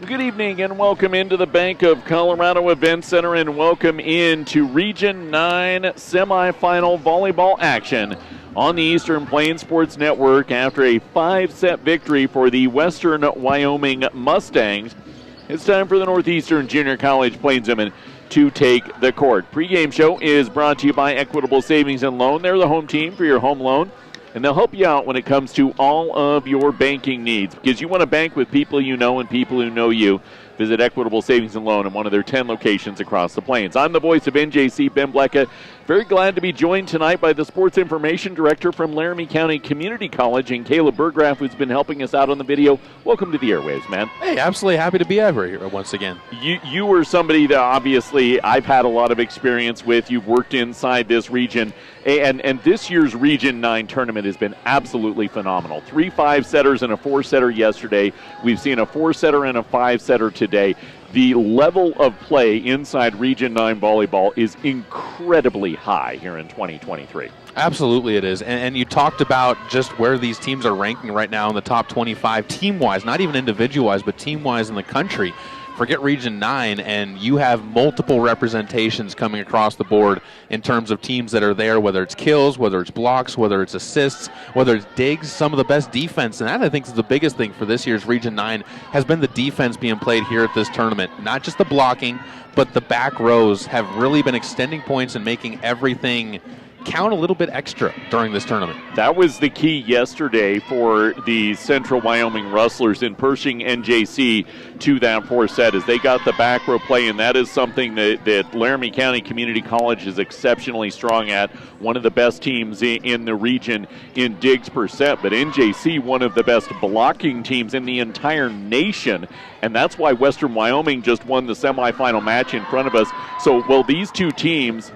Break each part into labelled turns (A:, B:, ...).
A: Good evening and welcome into the Bank of Colorado Event Center and welcome into Region 9 semifinal volleyball action on the Eastern Plains Sports Network after a 5-set victory for the Western Wyoming Mustangs. It's time for the Northeastern Junior College Plainswomen to take the court. Pregame show is brought to you by Equitable Savings and Loan. They're the home team for your home loan, and they'll help you out when it comes to all of your banking needs because you want to bank with people you know and people who know you. Visit Equitable Savings and Loan in one of their 10 locations across the plains. I'm the voice of NJC, Ben Blecka. Very glad to be joined tonight by the Sports Information Director from Laramie County Community College, and Caleb Burgraff, who's been helping us out on the video. Welcome to the airwaves, man.
B: Hey, absolutely happy to be over here once again.
A: You were somebody that obviously I've had a lot of experience with. You've worked inside this region, and this year's Region 9 tournament has been absolutely phenomenal. 3 5-setters and a 4-setter yesterday. We've seen a 4-setter and a 5-setter today. The level of play inside Region 9 volleyball is incredibly high here in 2023.
B: Absolutely it is. And you talked about just where these teams are ranking right now in the top 25 team-wise, not even individual-wise, but team-wise in the country. Forget Region 9, and you have multiple representations coming across the board in terms of teams that are there, whether it's kills, whether it's blocks, whether it's assists, whether it's digs, some of the best defense. And that, I think, is the biggest thing for this year's Region 9 has been the defense being played here at this tournament. Not just the blocking, but the back rows have really been extending points and making everything count a little bit extra during this tournament.
A: That was the key yesterday for the Central Wyoming Rustlers in pushing NJC to that 4-set as they got the back row play, and that is something that Laramie County Community College is exceptionally strong at. One of the best teams in the region in digs per set, but NJC, one of the best blocking teams in the entire nation, and that's why Western Wyoming just won the semifinal match in front of us. So, well, these two teams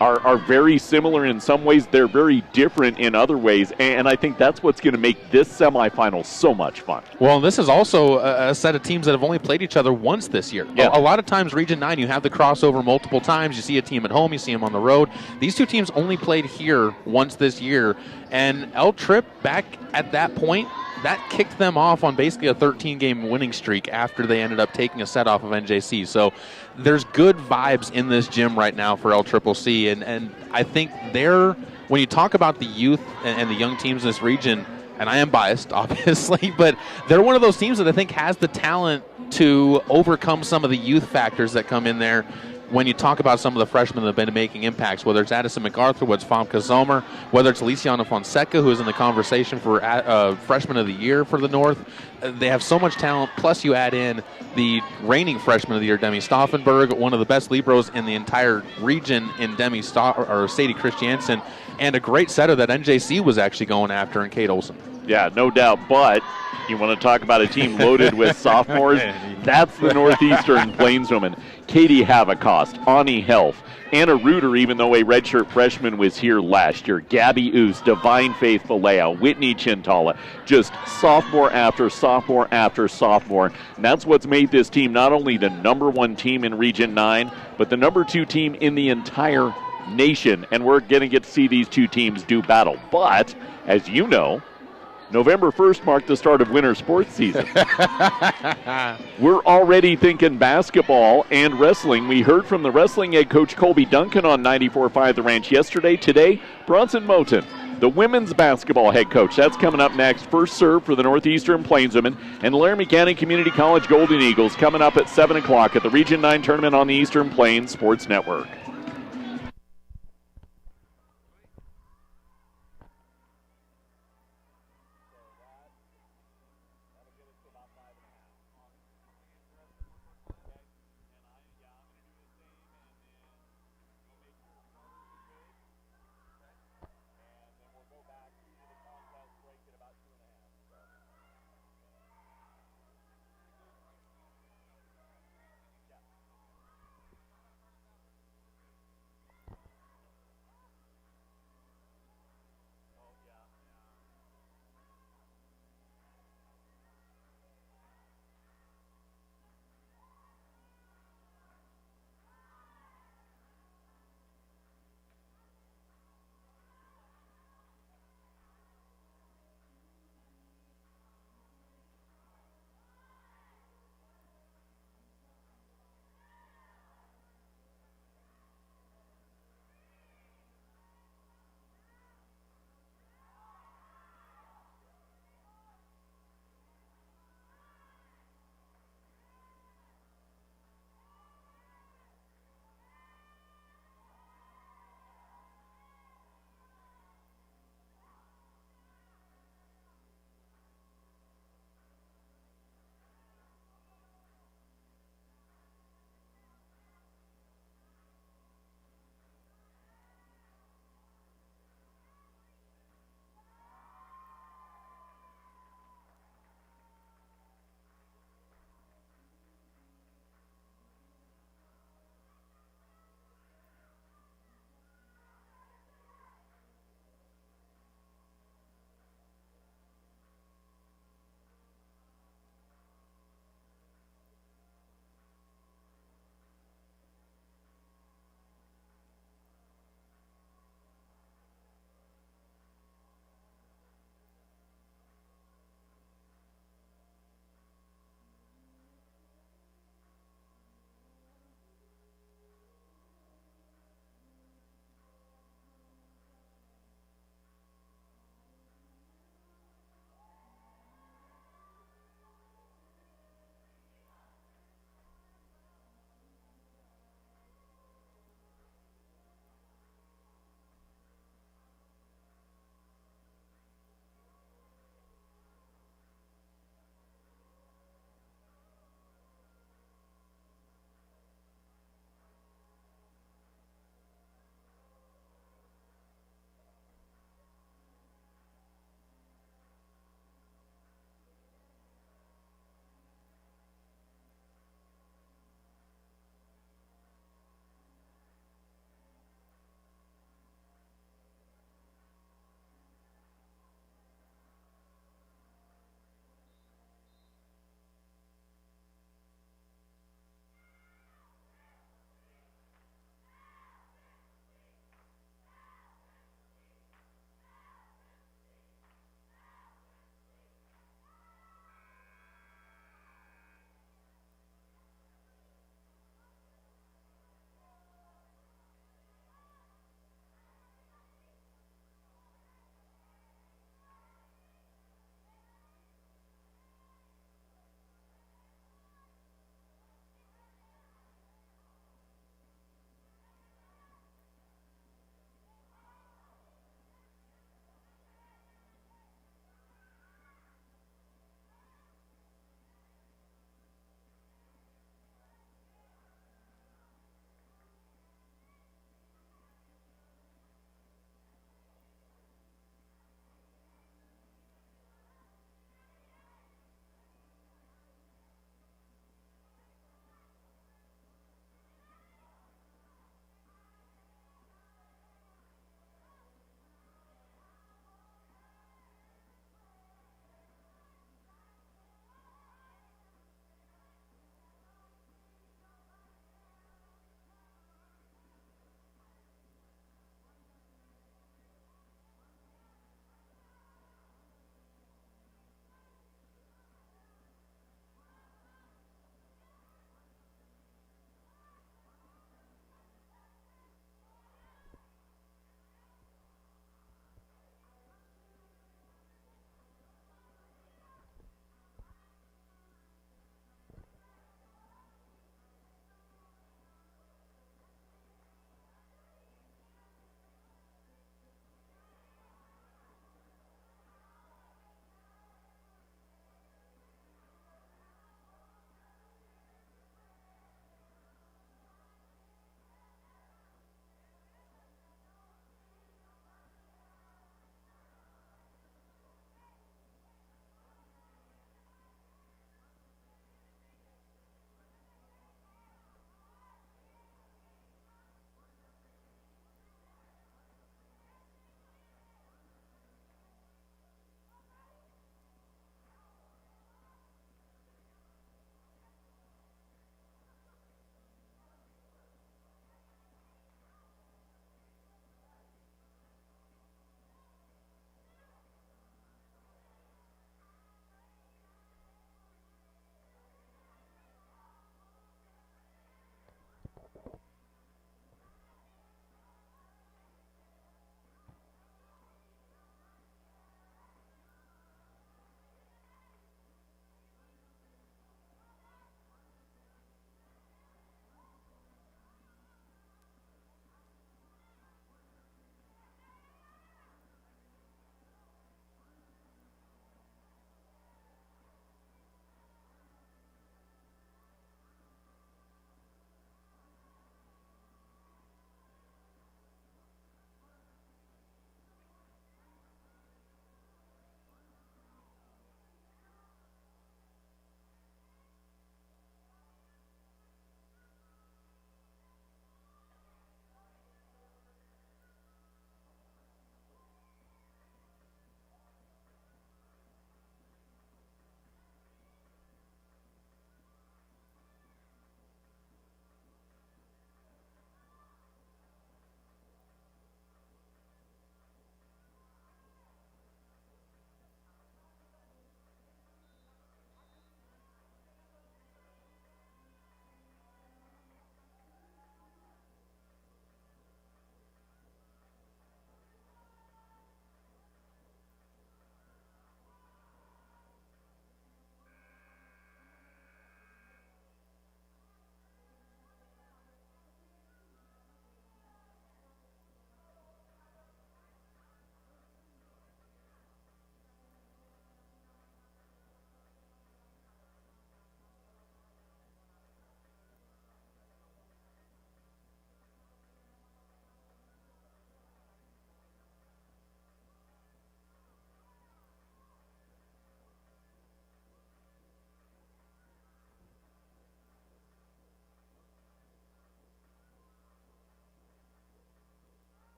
A: are very similar in some ways. They're very different in other ways, and I think that's what's going to make this semifinal so much fun.
B: Well, this is also a set of teams that have only played each other once this year.
A: Yeah.
B: A lot of times, Region 9, you have the crossover multiple times. You see a team at home, you see them on the road. These two teams only played here once this year, and El Trip, back at that point, that kicked them off on basically a 13-game winning streak after they ended up taking a set off of NJC. So there's good vibes in this gym right now for LCCC, and I think when you talk about the youth and the young teams in this region, and I am biased, obviously, but they're one of those teams that I think has the talent to overcome some of the youth factors that come in there. When you talk about some of the freshmen that have been making impacts, whether it's Addison MacArthur, whether it's Famke Zomer, whether it's Aliciana Fonseca, who is in the conversation for Freshman of the Year for the North, they have so much talent. Plus, you add in the reigning Freshman of the Year, Demi Stauffenberg, one of the best Libros in the entire region in Sadie Christiansen, and a great setter that NJC was actually going after in Kate Olson.
A: Yeah, no doubt, but you want to talk about a team loaded with sophomores? That's the Northeastern Plainswomen. Katie Havocost, Ani Health, Anna Reuter, even though a redshirt freshman was here last year, Gabby Oos, Divine Faith Vallejo, Whitney Chintala, just sophomore after sophomore after sophomore. And that's what's made this team not only the number 1 team in Region 9, but the number 2 team in the entire nation. And we're going to get to see these two teams do battle. But, as you know, November 1st marked the start of winter sports season. We're already thinking basketball and wrestling. We heard from the wrestling head coach Colby Duncan on 94.5 The Ranch yesterday. Today, Bronson Moten, the women's basketball head coach. That's coming up next. First serve for the Northeastern Plainswomen and Laramie County Community College Golden Eagles coming up at 7 o'clock at the Region 9 tournament on the Eastern Plains Sports Network.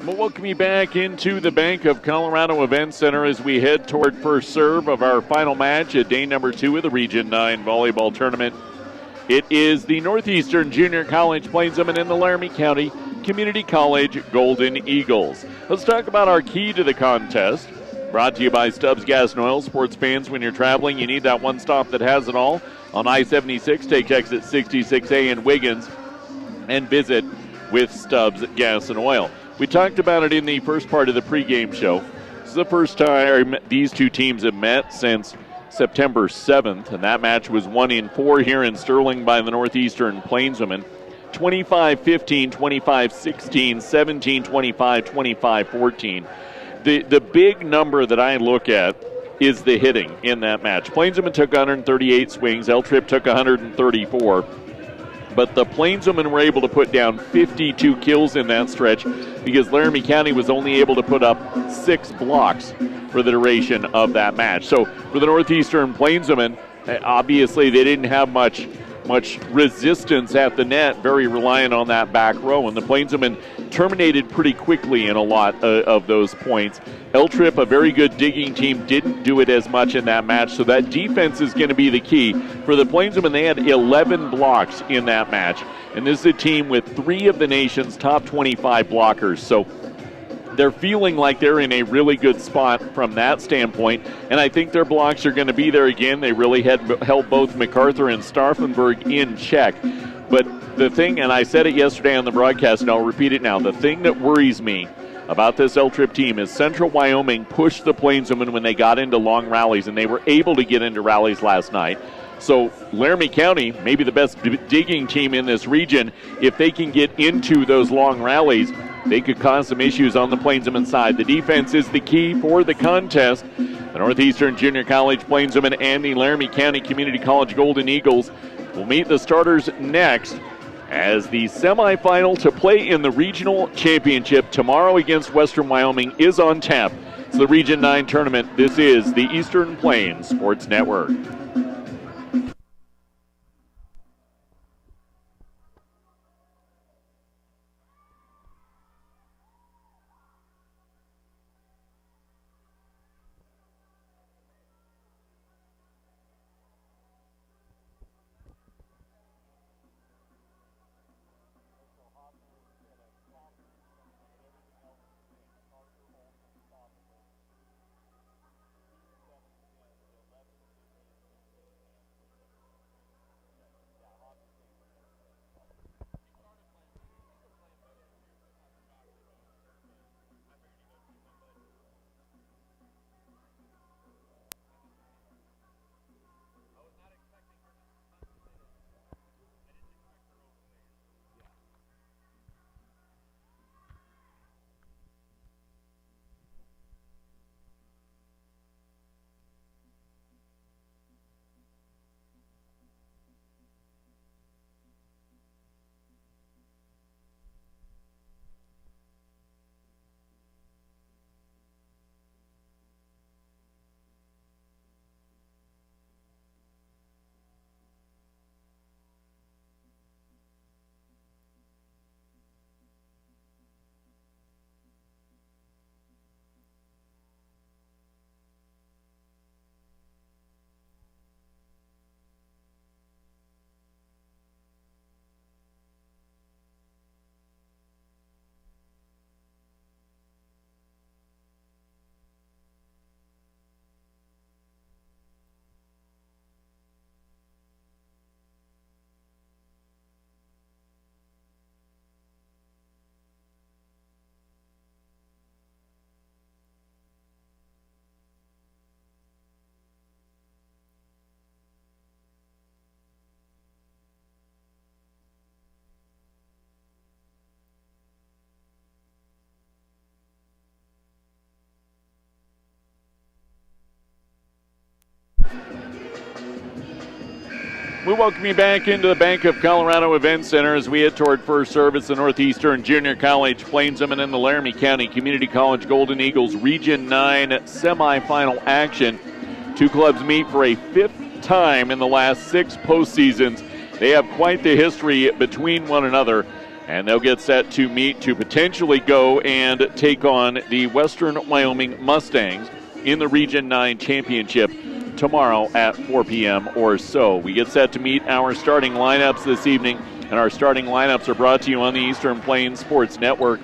A: We'll welcome you back into the Bank of Colorado Event Center as we head toward first serve of our final match at day number 2 of the Region 9 volleyball tournament. It is the Northeastern Junior College Plainswomen and the Laramie County Community College Golden Eagles. Let's talk about our key to the contest. Brought to you by Stubbs Gas and Oil. Sports fans, when you're traveling, you need that one stop that has it all. On I-76, take exit 66A in Wiggins and visit with Stubbs Gas and Oil. We talked about it in the first part of the pregame show. This is the first time these two teams have met since September 7th, and that match was 1-4 here in Sterling by the Northeastern Plainswomen. 25-15, 25-16, 17-25, 25-14. The big number that I look at is the hitting in that match. Plainswomen took 138 swings. L-Trip took 134. But the Plainswomen were able to put down 52 kills in that stretch because Laramie County was only able to put up 6 blocks for the duration of that match. So for the Northeastern Plainswomen, obviously they didn't have much resistance at the net, very reliant on that back row, and the Plainswomen terminated pretty quickly in a lot of those points. L-Trip, a very good digging team, didn't do it as much in that match, so that defense is going to be the key. For the Plainswomen, they had 11 blocks in that match, and this is a team with 3 of the nation's top 25 blockers, so they're feeling like they're in a really good spot from that standpoint, and I think their blocks are going to be there again. They really held both MacArthur and Stauffenberg in check. But the thing, and I said it yesterday on the broadcast, and I'll repeat it now, the thing that worries me about this L-Trip team is Central Wyoming pushed the Plainswomen when they got into long rallies, and they were able to get into rallies last night. So Laramie County, maybe the best digging team in this region, if they can get into those long rallies, they could cause some issues on the Plainswomen side. The defense is the key for the contest. The Northeastern Junior College Plainswomen and the Laramie County Community College Golden Eagles will meet the starters next as the semifinal to play in the regional championship tomorrow against Western Wyoming is on tap. It's the Region 9 tournament. This is the Eastern Plains Sports Network. We welcome you back into the Bank of Colorado Event Center as we head toward first service. The Northeastern Junior College Plainswomen and the Laramie County Community College Golden Eagles Region 9 semifinal action. Two clubs meet for a 5th time in the last 6 postseasons They have quite the history between one another, and they'll get set to meet to potentially go and take on the Western Wyoming Mustangs in the Region 9 Championship tomorrow at 4 p.m. or so. We get set to meet our starting lineups this evening, and our starting lineups are brought to you on the Eastern Plains Sports Network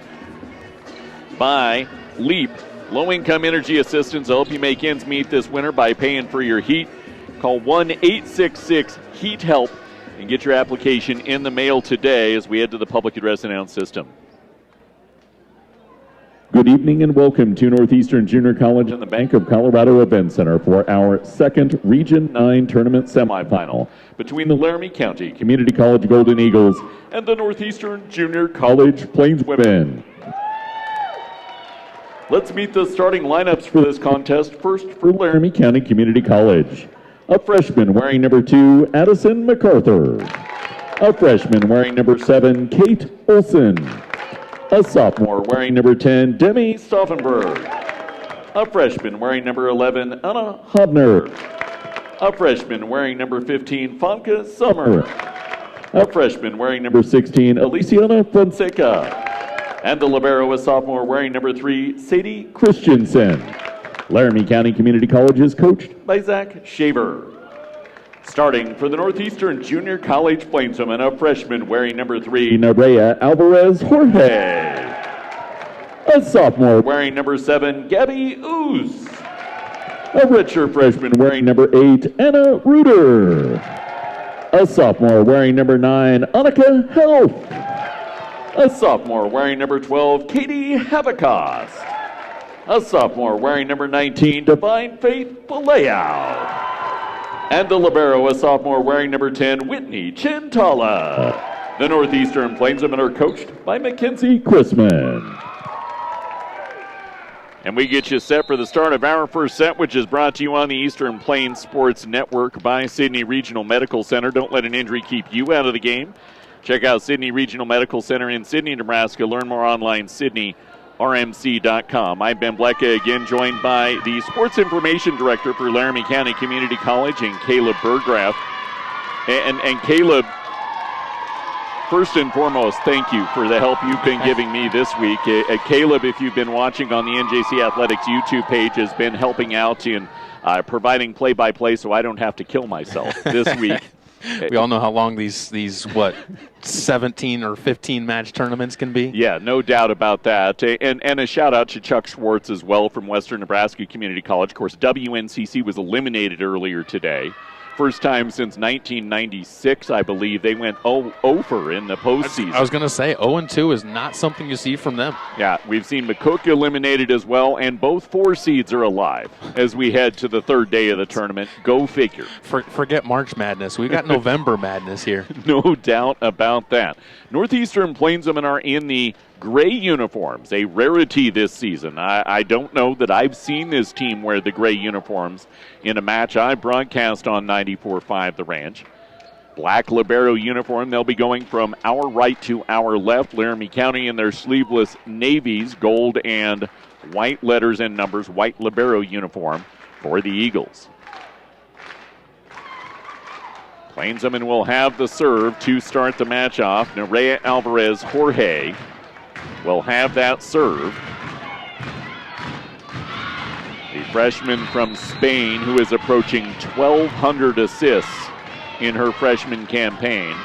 A: by LEAP. Low-income energy assistance to help you make ends meet this winter by paying for your heat. Call 1-866-HEAT-HELP and get your application in the mail today as we head to the public address announce system.
C: Good evening and welcome to Northeastern Junior College and the Bank of Colorado Event Center for our second Region 9 tournament semifinal between the Laramie County Community College Golden Eagles and the Northeastern Junior College Plainswomen. Let's meet the starting lineups for this contest. First for Laramie County Community College. A freshman wearing number 2, Addison MacArthur. A freshman wearing number 7, Kate Olson. A sophomore wearing number 10, Demi Stauffenberg. A freshman wearing number 11, Anna Hobner. A freshman wearing number 15, Fonka Sommer. A freshman wearing number 16, Aliciana Fonseca. And the libero, a sophomore wearing number 3, Sadie Christensen. Laramie County Community College is coached by Zach Shaver. Starting for the Northeastern Junior College Plainswomen, a freshman wearing number 3, Nerea Alvarez Jorge. A sophomore wearing number 7, Gabby Ooze. A redshirt freshman wearing number 8, Anna Reuter. A sophomore wearing number 9, Annika Helf. A sophomore wearing number 12, Katie Havikas. A sophomore wearing number 19, Divine Faith Paleau. And the libero, a sophomore wearing number 10, Whitney Chintala. The Northeastern Plainswomen are coached by Mackenzie Chrisman.
A: And we get you set for the start of our first set, which is brought to you on the Eastern Plains Sports Network by Sidney Regional Medical Center. Don't let an injury keep you out of the game. Check out Sidney Regional Medical Center in Sidney, Nebraska. Learn more online, SydneyRMC.com. I'm Ben Blecka, again joined by the Sports Information Director for Laramie County Community College, and Caleb Burgraff. And Caleb, first and foremost, thank you for the help you've been giving me this week. Caleb, if you've been watching on the NJC Athletics YouTube page, has been helping out in providing play-by-play so I don't have to kill myself this week.
B: We all know how long these 17 or 15 match tournaments can be.
A: Yeah, no doubt about that. And a shout out to Chuck Schwartz as well from Western Nebraska Community College. Of course, WNCC was eliminated earlier today. First time since 1996, I believe. They went 0-for in the postseason.
B: I was going to say 0-2 is not something you see from them.
A: Yeah, we've seen McCook eliminated as well, and both 4 seeds are alive as we head to the third day of the tournament. Go figure.
B: Forget March Madness. We got November Madness here.
A: No doubt about that. Northeastern Plainswomen are in the gray uniforms, a rarity this season. I don't know that I've seen this team wear the gray uniforms in a match I broadcast on 94.5 The Ranch. Black libero uniform. They'll be going from our right to our left. Laramie County in their sleeveless navies, gold and white letters and numbers, white libero uniform for the Eagles. Plainswomen will have the serve to start the match off. Nerea Alvarez Jorge will have that serve. The freshman from Spain, who is approaching 1,200 assists in her freshman campaign,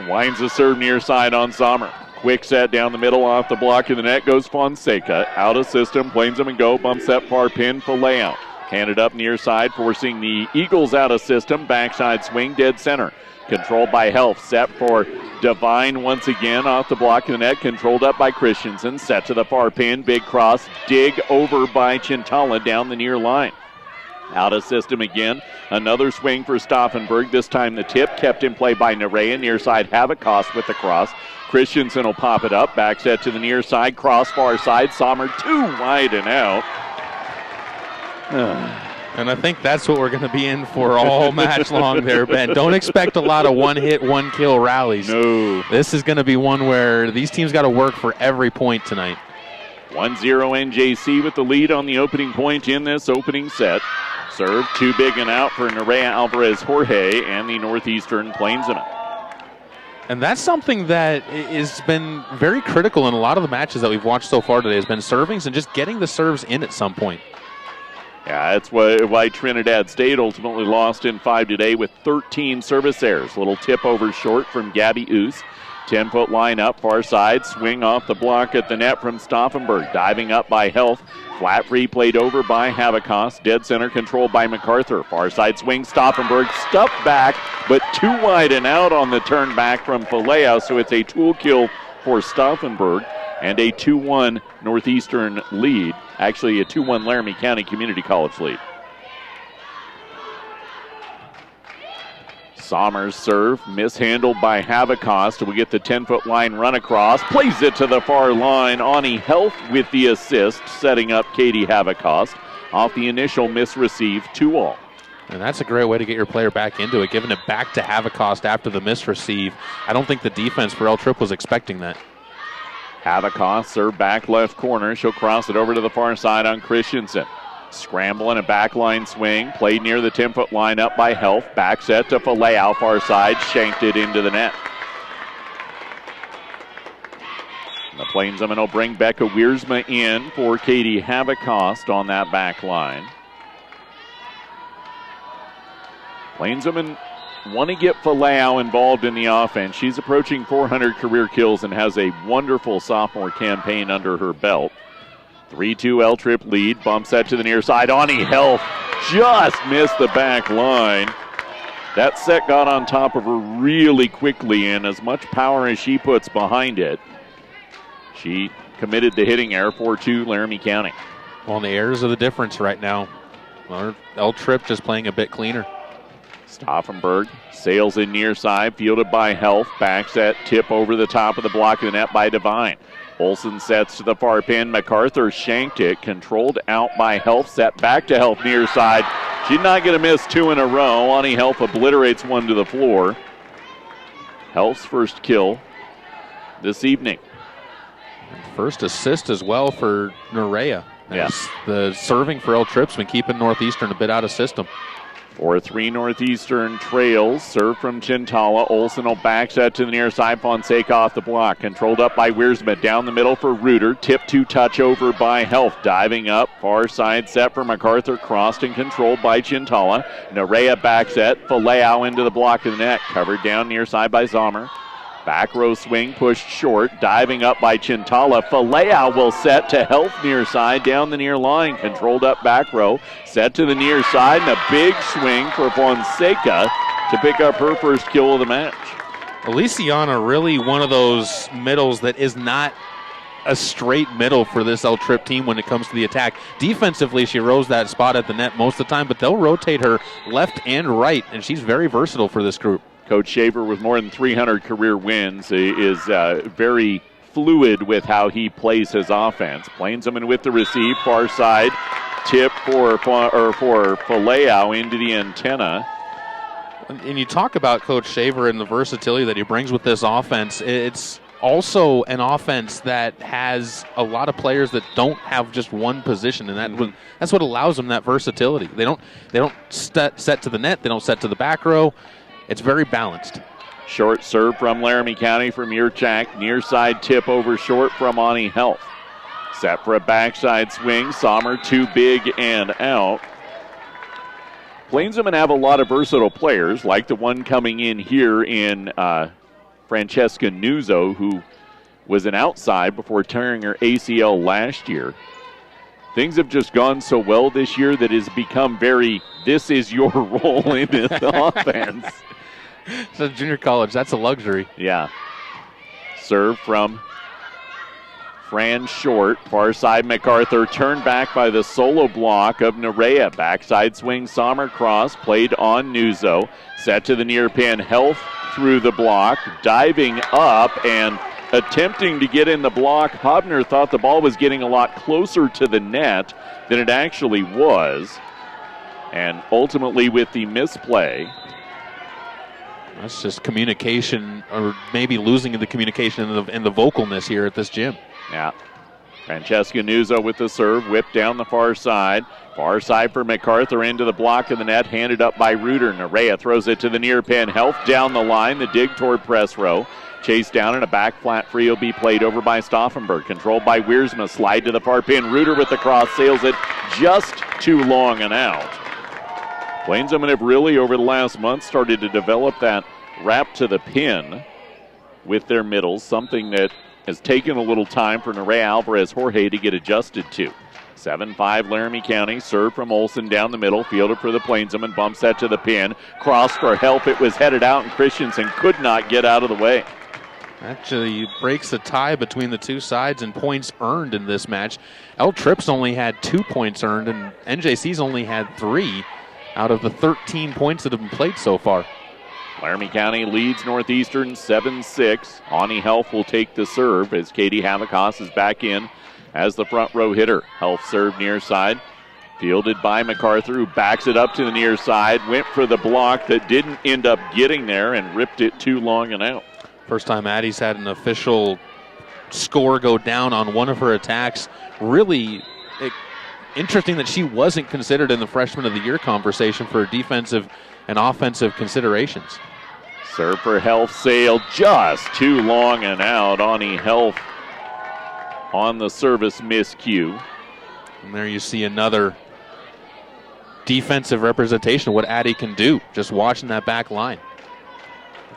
A: winds the serve near side on Sommer. Quick set down the middle off the block of the net goes Fonseca. Out of system, Plainswomen go, bumps that far pin for layout. Handed up near side, forcing the Eagles out of system. Backside swing, dead center. Controlled by Helf, set for Divine once again off the block of the net, controlled up by Christensen, set to the far pin, big cross, dig over by Chintala down the near line. Out of system again, another swing for Stauffenberg, this time the tip, kept in play by Nerea, near side Havikas with the cross. Christensen will pop it up, back set to the near side, cross far side, Sommer too wide and out.
B: And I think that's what we're going to be in for all match long there, Ben. Don't expect a lot of one-hit, one-kill rallies.
A: No.
B: This is going to be one where these teams got to work for every point tonight.
A: 1-0 NJC with the lead on the opening point in this opening set. Serve too big and out for Nerea Alvarez Jorge and the Northeastern Plainsmen.
B: And that's something that has been very critical in a lot of the matches that we've watched so far today, has been servings and just getting the serves in at some point.
A: Yeah, that's why Trinidad State ultimately lost in 5 today with 13 service errors. Little tip over short from Gabby Oos. 10-foot line up, far side, swing off the block at the net from Stauffenberg. Diving up by Health. Flat free played over by Havikos. Dead center controlled by MacArthur. Far side swing, Stauffenberg stuffed back, but too wide and out on the turn back from Faleo, so it's a tool kill for Stauffenberg and a 2-1 Northeastern lead. Actually, a 2-1 Laramie County Community College lead. Sommers serve, mishandled by Havikos. We get the 10-foot line run across. Plays it to the far line. Ani Health with the assist, setting up Katie Havikos. Off the initial misreceive, 2-all.
B: And that's a great way to get your player back into it, giving it back to Havikos after the misreceive. I don't think the defense for El Trip was expecting that.
A: Havikos serve back left corner. She'll cross it over to the far side on Christensen. Scrambling a backline swing, played near the 10-foot line up by Health. Back set to Faleo, far side, shanked it into the net. And the Plainsmen will bring Becca Wiersma in for Katie Havikos on that back line. Plainsmen want to get Faleo involved in the offense. She's approaching 400 career kills and has a wonderful sophomore campaign under her belt. 3-2 L Trip lead, bumps that to the near side. Ani Health just missed the back line. That set got on top of her really quickly, and as much power as she puts behind it, she committed the hitting error. 4-2 Laramie County.
B: Well, the errors are the difference right now. L Trip just playing a bit cleaner.
A: Stauffenberg sails in near side, fielded by Health. Back set, tip over the top of the block of the net by Devine. Olsen sets to the far pin. MacArthur shanked it, controlled out by Health, set back to Health near side. She's not going to miss 2 in a row. Ani Health obliterates one to the floor. Health's first kill this evening.
B: First assist as well for Nerea.
A: Yes.
B: The serving for El Trip's been keeping Northeastern a bit out of system.
A: 4-3 Northeastern trails. Serve from Chintala. Olsen will back set to the near side. Fonseca off the block. Controlled up by Wiersma. Down the middle for Reuter. Tip to touch over by Health. Diving up. Far side set for MacArthur. Crossed and controlled by Chintala. Nerea back set. Faleo into the block of the net. Covered down near side by Sommer. Back row swing pushed short. Diving up by Chintala. Faleo will set to Health near side. Down the near line. Controlled up back row. Set to the near side. And a big swing for Fonseca to pick up her first kill of the match.
B: Elisiana really one of those middles that is not a straight middle for this El Trip team when it comes to the attack. Defensively, she rows that spot at the net most of the time, but they'll rotate her left and right, and she's very versatile for this group.
A: Coach Shaver, with more than 300 career wins, is very fluid with how he plays his offense. Plainsman with the receive, far side, tip for Faleo into the antenna.
B: And you talk about Coach Shaver and the versatility that he brings with this offense. It's also an offense that has a lot of players that don't have just one position, and that's what allows them that versatility. They don't set to the net, they don't set to the back row. It's very balanced.
A: Short serve from Laramie County from Yurchak. Near side tip over short from Ani Health. Set for a backside swing. Sommer too big and out. Plainsmen have a lot of versatile players, like the one coming in here in Francesca Nuzzo, who was an outside before tearing her ACL last year. Things have just gone so well this year that it's become this is your role in this offense.
B: So junior college, that's a luxury.
A: Yeah. Serve from Fran Short. Far side MacArthur turned back by the solo block of Nerea. Backside swing Sommer cross played on Nuzzo. Set to the near pin. Health through the block. Diving up and attempting to get in the block. Hobner thought the ball was getting a lot closer to the net than it actually was. And ultimately with the misplay.
B: That's just communication, or maybe losing the communication and the vocalness here at this gym.
A: Yeah. Francesca Nuzzo with the serve, whipped down the far side. Far side for MacArthur into the block of the net, handed up by Reuter. Nerea throws it to the near pin. Health down the line, the dig toward press row. Chased down and a back flat free will be played over by Stauffenberg. Controlled by Wiersma, slide to the far pin. Reuter with the cross, sails it just too long and out. Plainswomen have really, over the last month, started to develop that wrap to the pin with their middles, something that has taken a little time for Nerea Alvarez Jorge to get adjusted to. 7-5 Laramie County. Serve from Olsen down the middle. Fielded for the Plainswomen. Bumps that to the pin. Cross for help. It was headed out, and Christensen could not get out of the way.
B: Actually breaks the tie between the two sides in points earned in this match. El Trips only had 2 points earned, and NJC's only had 3 out of the 13 points that have been played so far.
A: Laramie County leads Northeastern 7-6. Ani Helf will take the serve as Katie Havakos is back in as the front row hitter. Helf serve near side. Fielded by MacArthur, who backs it up to the near side. Went for the block that didn't end up getting there and ripped it too long and out.
B: First time Addie's had an official score go down on one of her attacks. Really interesting that she wasn't considered in the Freshman of the Year conversation for defensive and offensive considerations.
A: Serve for Helf, sailed just too long and out. Ani Helf on the service miscue.
B: And there you see another defensive representation of what Addie can do, just watching that back line.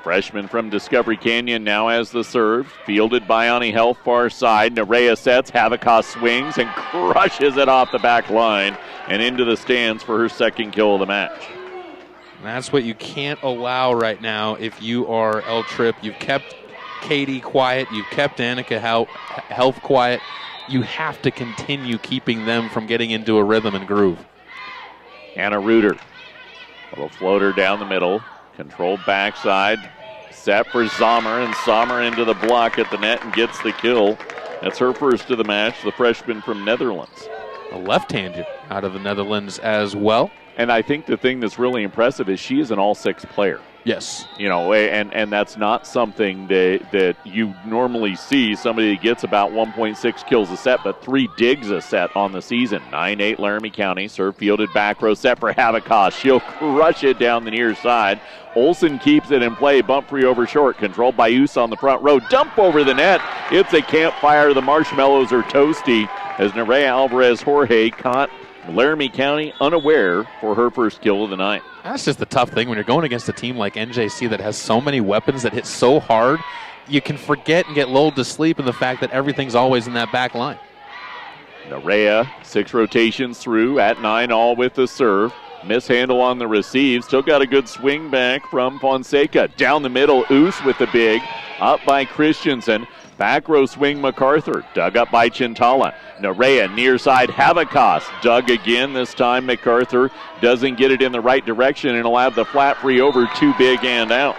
A: Freshman from Discovery Canyon now has the serve. Fielded by Ani Helf, far side. Nerea sets. Havakos swings and crushes it off the back line and into the stands for her second kill of the match.
B: And that's what you can't allow right now if you are El Trip. You've kept Katie quiet. You've kept Annika Helf quiet. You have to continue keeping them from getting into a rhythm and groove.
A: Anna Reuter. Little floater down the middle. Controlled backside. Set for Sommer, and Sommer into the block at the net and gets the kill. That's her first of the match, the freshman from Netherlands.
B: A left-hander out of the Netherlands as well.
A: And I think the thing that's really impressive is she is an all-six player.
B: Yes.
A: You know, and that's not something that you normally see. Somebody that gets about 1.6 kills a set, but 3 digs a set on the season. 9-8 Laramie County. Serve fielded back row set for Havakos. She'll crush it down the near side. Olsen keeps it in play. Bump free over short. Controlled by Use on the front row. Dump over the net. It's a campfire. The marshmallows are toasty as Nerea Alvarez Jorge caught Laramie County unaware for her first kill of the night.
B: That's just the tough thing when you're going against a team like NJC that has so many weapons that hit so hard. You can forget and get lulled to sleep in the fact that everything's always in that back line.
A: Nerea, 6 rotations through at 9 all with the serve. Mishandle on the receive. Still got a good swing back from Fonseca. Down the middle, Oos with the big. Up by Christensen. Back row swing MacArthur. Dug up by Chintala. Nerea near side Havakos. Dug again. This time MacArthur doesn't get it in the right direction and allowed the flat free over too big and out.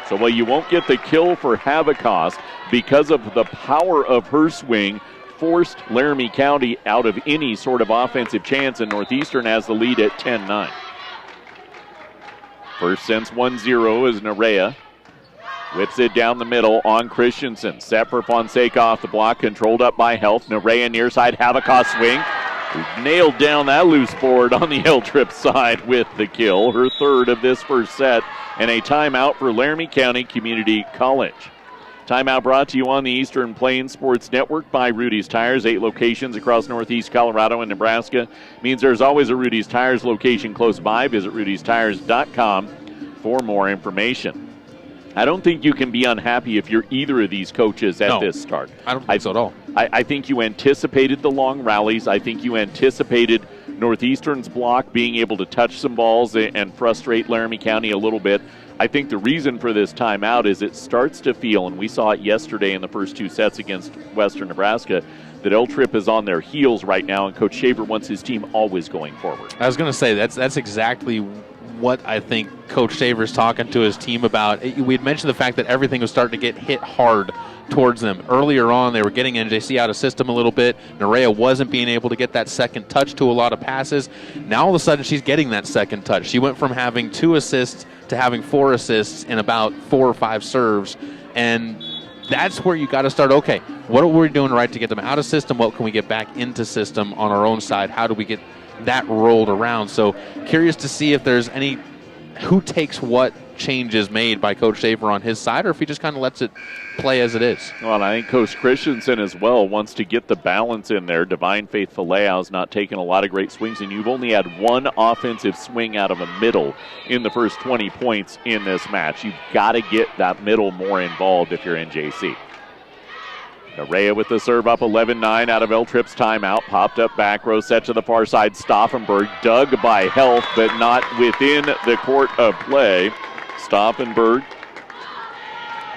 A: So while you won't get the kill for Havakos because of the power of her swing, forced Laramie County out of any sort of offensive chance, and Northeastern has the lead at 10-9. First since 1-0 is Nerea. Whips it down the middle on Christensen. Set for Fonseca off the block. Controlled up by Helf. Nerea near side. Havakos swing. Nailed down that loose board on the L-Trip side with the kill. Her third of this first set. And a timeout for Laramie County Community College. Timeout brought to you on the Eastern Plains Sports Network by Rudy's Tires. 8 locations across northeast Colorado and Nebraska. Means there's always a Rudy's Tires location close by. Visit rudystires.com for more information. I don't think you can be unhappy if you're either of these coaches at this start.
B: I don't think so at all.
A: I think you anticipated the long rallies. I think you anticipated Northeastern's block being able to touch some balls and frustrate Laramie County a little bit. I think the reason for this timeout is it starts to feel, and we saw it yesterday in the first 2 sets against Western Nebraska, that L-Trip is on their heels right now, and Coach Shaver wants his team always going forward.
B: I was going to say, that's exactly what I think Coach Shaver's talking to his team about. We had mentioned the fact that everything was starting to get hit hard towards them. Earlier on, they were getting NJC out of system a little bit. Nerea wasn't being able to get that second touch to a lot of passes. Now, all of a sudden, she's getting that second touch. She went from having 2 assists to having 4 assists in about 4 or 5 serves. And that's where you got to start. Okay, what are we doing right to get them out of system? What can we get back into system on our own side? How do we get that rolled around? So curious to see if there's any, who takes what changes made by Coach Schaefer on his side, or if he just kind of lets it play as it is.
A: Well, and I think Coach Christensen as well wants to get the balance in there. Divine Faith Faleao's not taking a lot of great swings, and you've only had one offensive swing out of a middle in the first 20 points in this match. You've got to get that middle more involved if you're NJC. Nerea with the serve up 11-9 out of L Tripp's timeout. Popped up back row, set to the far side. Stauffenberg dug by Health, but not within the court of play. Stauffenberg,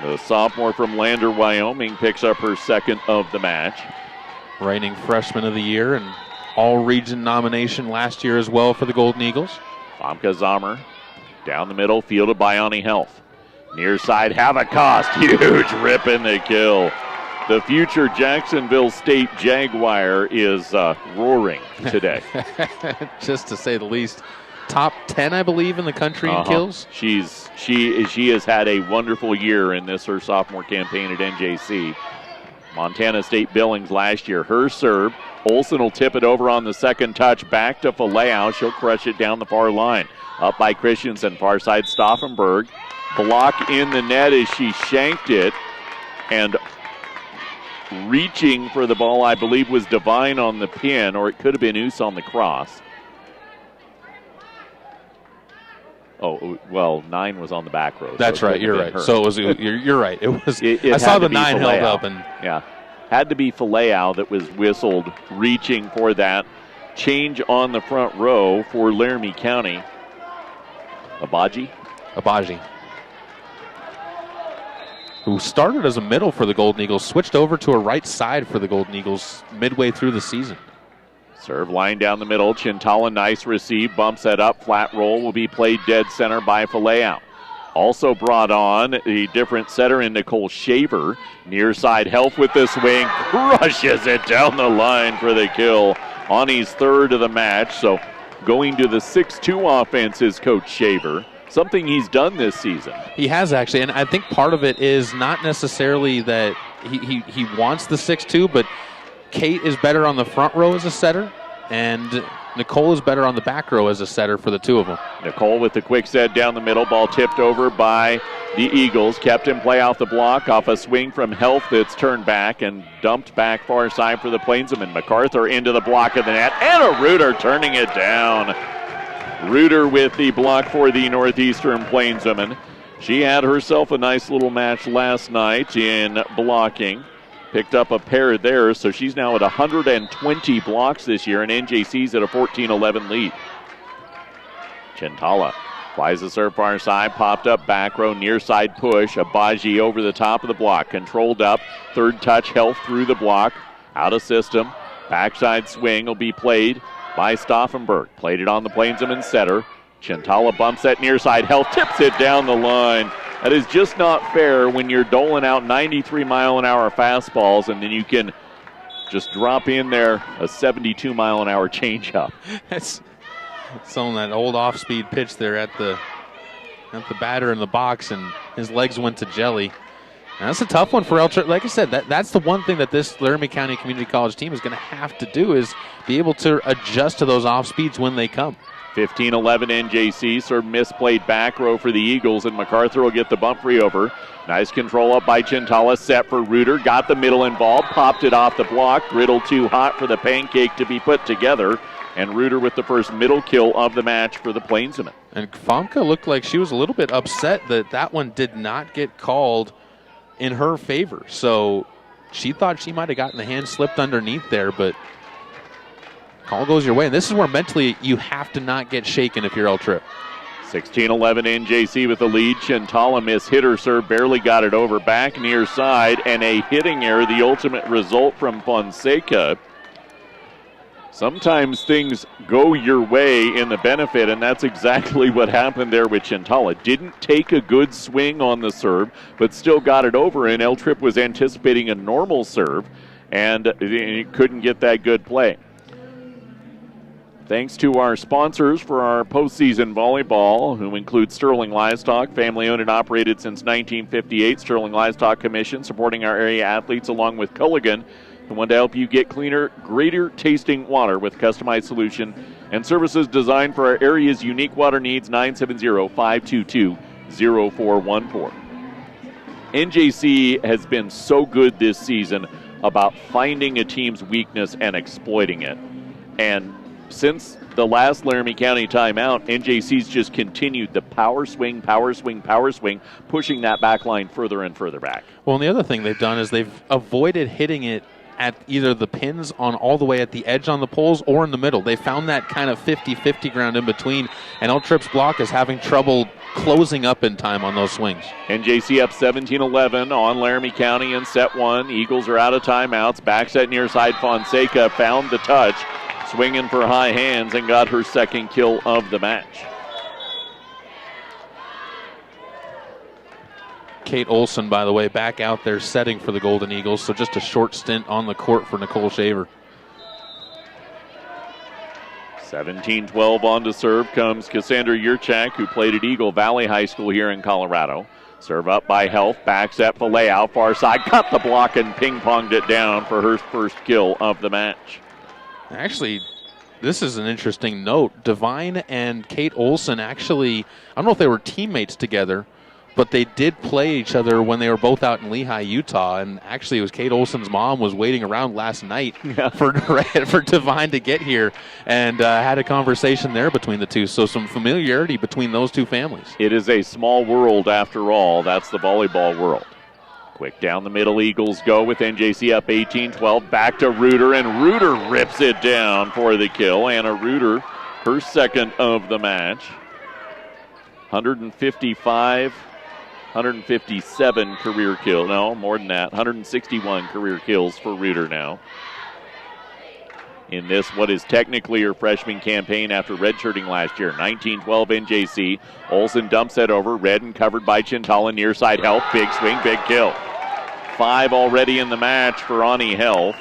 A: the sophomore from Lander, Wyoming, picks up her second of the match.
B: Reigning freshman of the year and all-region nomination last year as well for the Golden Eagles.
A: Famke Zammer down the middle, fielded by Ani Health. Near side, Havacost, huge rip in the kill. The future Jacksonville State Jaguar is roaring today.
B: Just to say the least. Top 10, I believe, in the country in kills.
A: She has had a wonderful year in this, her sophomore campaign at NJC. Montana State Billings last year. Her serve. Olsen will tip it over on the second touch. Back to Faleao. She'll crush it down the far line. Up by Christensen. Far side Stauffenberg. Block in the net as she shanked it. And reaching for the ball, I believe, was Divine on the pin, or it could have been Oos on the cross. Oh, well, 9 was on the back row.
B: That's
A: so
B: right. You're right. So it was. You're right. It was. I saw the 9 held up, and
A: had to be Faleao that was whistled, reaching for that change on the front row for Laramie County. Abaji, who started as a middle for the Golden Eagles, switched over to a right side for the Golden Eagles midway through the season. Serve line down the middle. Chintala, nice receive. Bumps that up. Flat roll will be played dead center by Faleao. Also brought on the different setter in Nicole Shaver. Near side Health with the swing. Crushes it down the line for the kill. Ani's third of the match. So going to the 6-2 offense is Coach Shaver. Something he's done this season. He has, actually. And I think part of it is not necessarily that he wants the 6-2, but Kate is better on the front row as a setter, and Nicole is better on the back row as a setter for the two of them. Nicole with the quick set down the middle. Ball tipped over by the Eagles. Kept in play off the block off a swing from Health that's turned back and dumped back far side for the Plainswomen. MacArthur into the block of the net, and a Reuter turning it down. Reuter with the block for the Northeastern Plainswomen. She had herself a nice little match last night in blocking. Picked up a pair there, so she's now at 120 blocks this year, and NJC's at a 14-11 lead. Chintala flies the serve far side, popped up back row, near side push. Abaji over the top of the block, controlled up. Third touch, Health through the block, out of system. Backside swing will be played by Stauffenberg. Played it on the Plainswomen setter. Chintala bumps that near side. Health tips it down the line. That is just not fair when you're doling out 93-mile-an-hour fastballs, and then you can just drop in there a 72-mile-an-hour changeup. That's on that old off-speed pitch there at the batter in the box, and his legs went to jelly. And that's a tough one for El Tripp. Like I said, that's the one thing that this Laramie County Community College team is going to have to do, is be able to adjust to those off-speeds when they come. 15-11 NJC. Serve misplayed back row for the Eagles, and MacArthur will get the bump free over. Nice control up by Chintala. Set for Reuter. Got the middle involved. Popped it off the block. Griddle too hot for the pancake to be put together. And Reuter with the first middle kill of the match for the Plainswomen. And Famke looked like she was a little bit upset that one did not get called in her favor. So she thought she might have gotten the hand slipped underneath there, but call goes your way. And this is where mentally you have to not get shaken if you're El Tripp. 16-11 NJC with the lead. Chintala mishit her serve, barely got it over. Back near side, and a hitting error, the ultimate result from Fonseca. Sometimes things go your way in the benefit, and that's exactly what happened there with Chintala. Didn't take a good swing on the serve, but still got it over, and El Tripp was anticipating a normal serve, and he couldn't get that good play. Thanks to our sponsors for our postseason volleyball, who include Sterling Livestock, family owned and operated since 1958. Sterling Livestock Commission supporting our area athletes, along with Culligan, who want to help you get cleaner, greater tasting water with customized solution and services designed for our area's unique water needs. 970-522-0414. NJC has been so good this season about finding a team's weakness and exploiting it. And since the last Laramie County timeout, NJC's just continued the power swing, pushing that back line further and further back.
B: Well, and the other thing they've done is they've avoided hitting it at either the pins on all the way at the edge on the poles or in the middle. They found that kind of 50-50 ground in between, and L Tripp's block is having trouble closing up in time on those swings.
A: NJC up 17-11 on Laramie County in set one. Eagles are out of timeouts. Back set near side. Fonseca found the touch, swinging for high hands, and got her second kill of the match.
B: Kate Olson, by the way, back out there setting for the Golden Eagles, so just a short stint on the court for Nicole Shaver.
A: 17-12 on to serve comes Cassandra Yurchak, who played at Eagle Valley High School here in Colorado. Serve up by Health, back set Filet out far side, cut the block and ping-ponged it down for her first kill of the match.
B: Actually, this is an interesting note. Devine and Kate Olson actually, I don't know if they were teammates together, but they did play each other when they were both out in Lehi, Utah. And actually, it was Kate Olson's mom was waiting around last night for Devine to get here, and had a conversation there between the two. So some familiarity between those two families.
A: It is a small world after all. That's the volleyball world. Quick down the middle, Eagles go with NJC up 18-12. Back to Reuter, and Reuter rips it down for the kill. Anna Reuter, her second of the match. 157 career kills. No, more than that. 161 career kills for Reuter now. In this, what is technically her freshman campaign after redshirting last year. 19-12 NJC. Olsen dumps it over. Redden covered by Chintala. Near side Health. Big swing, big kill. 5 already in the match for Ani Health.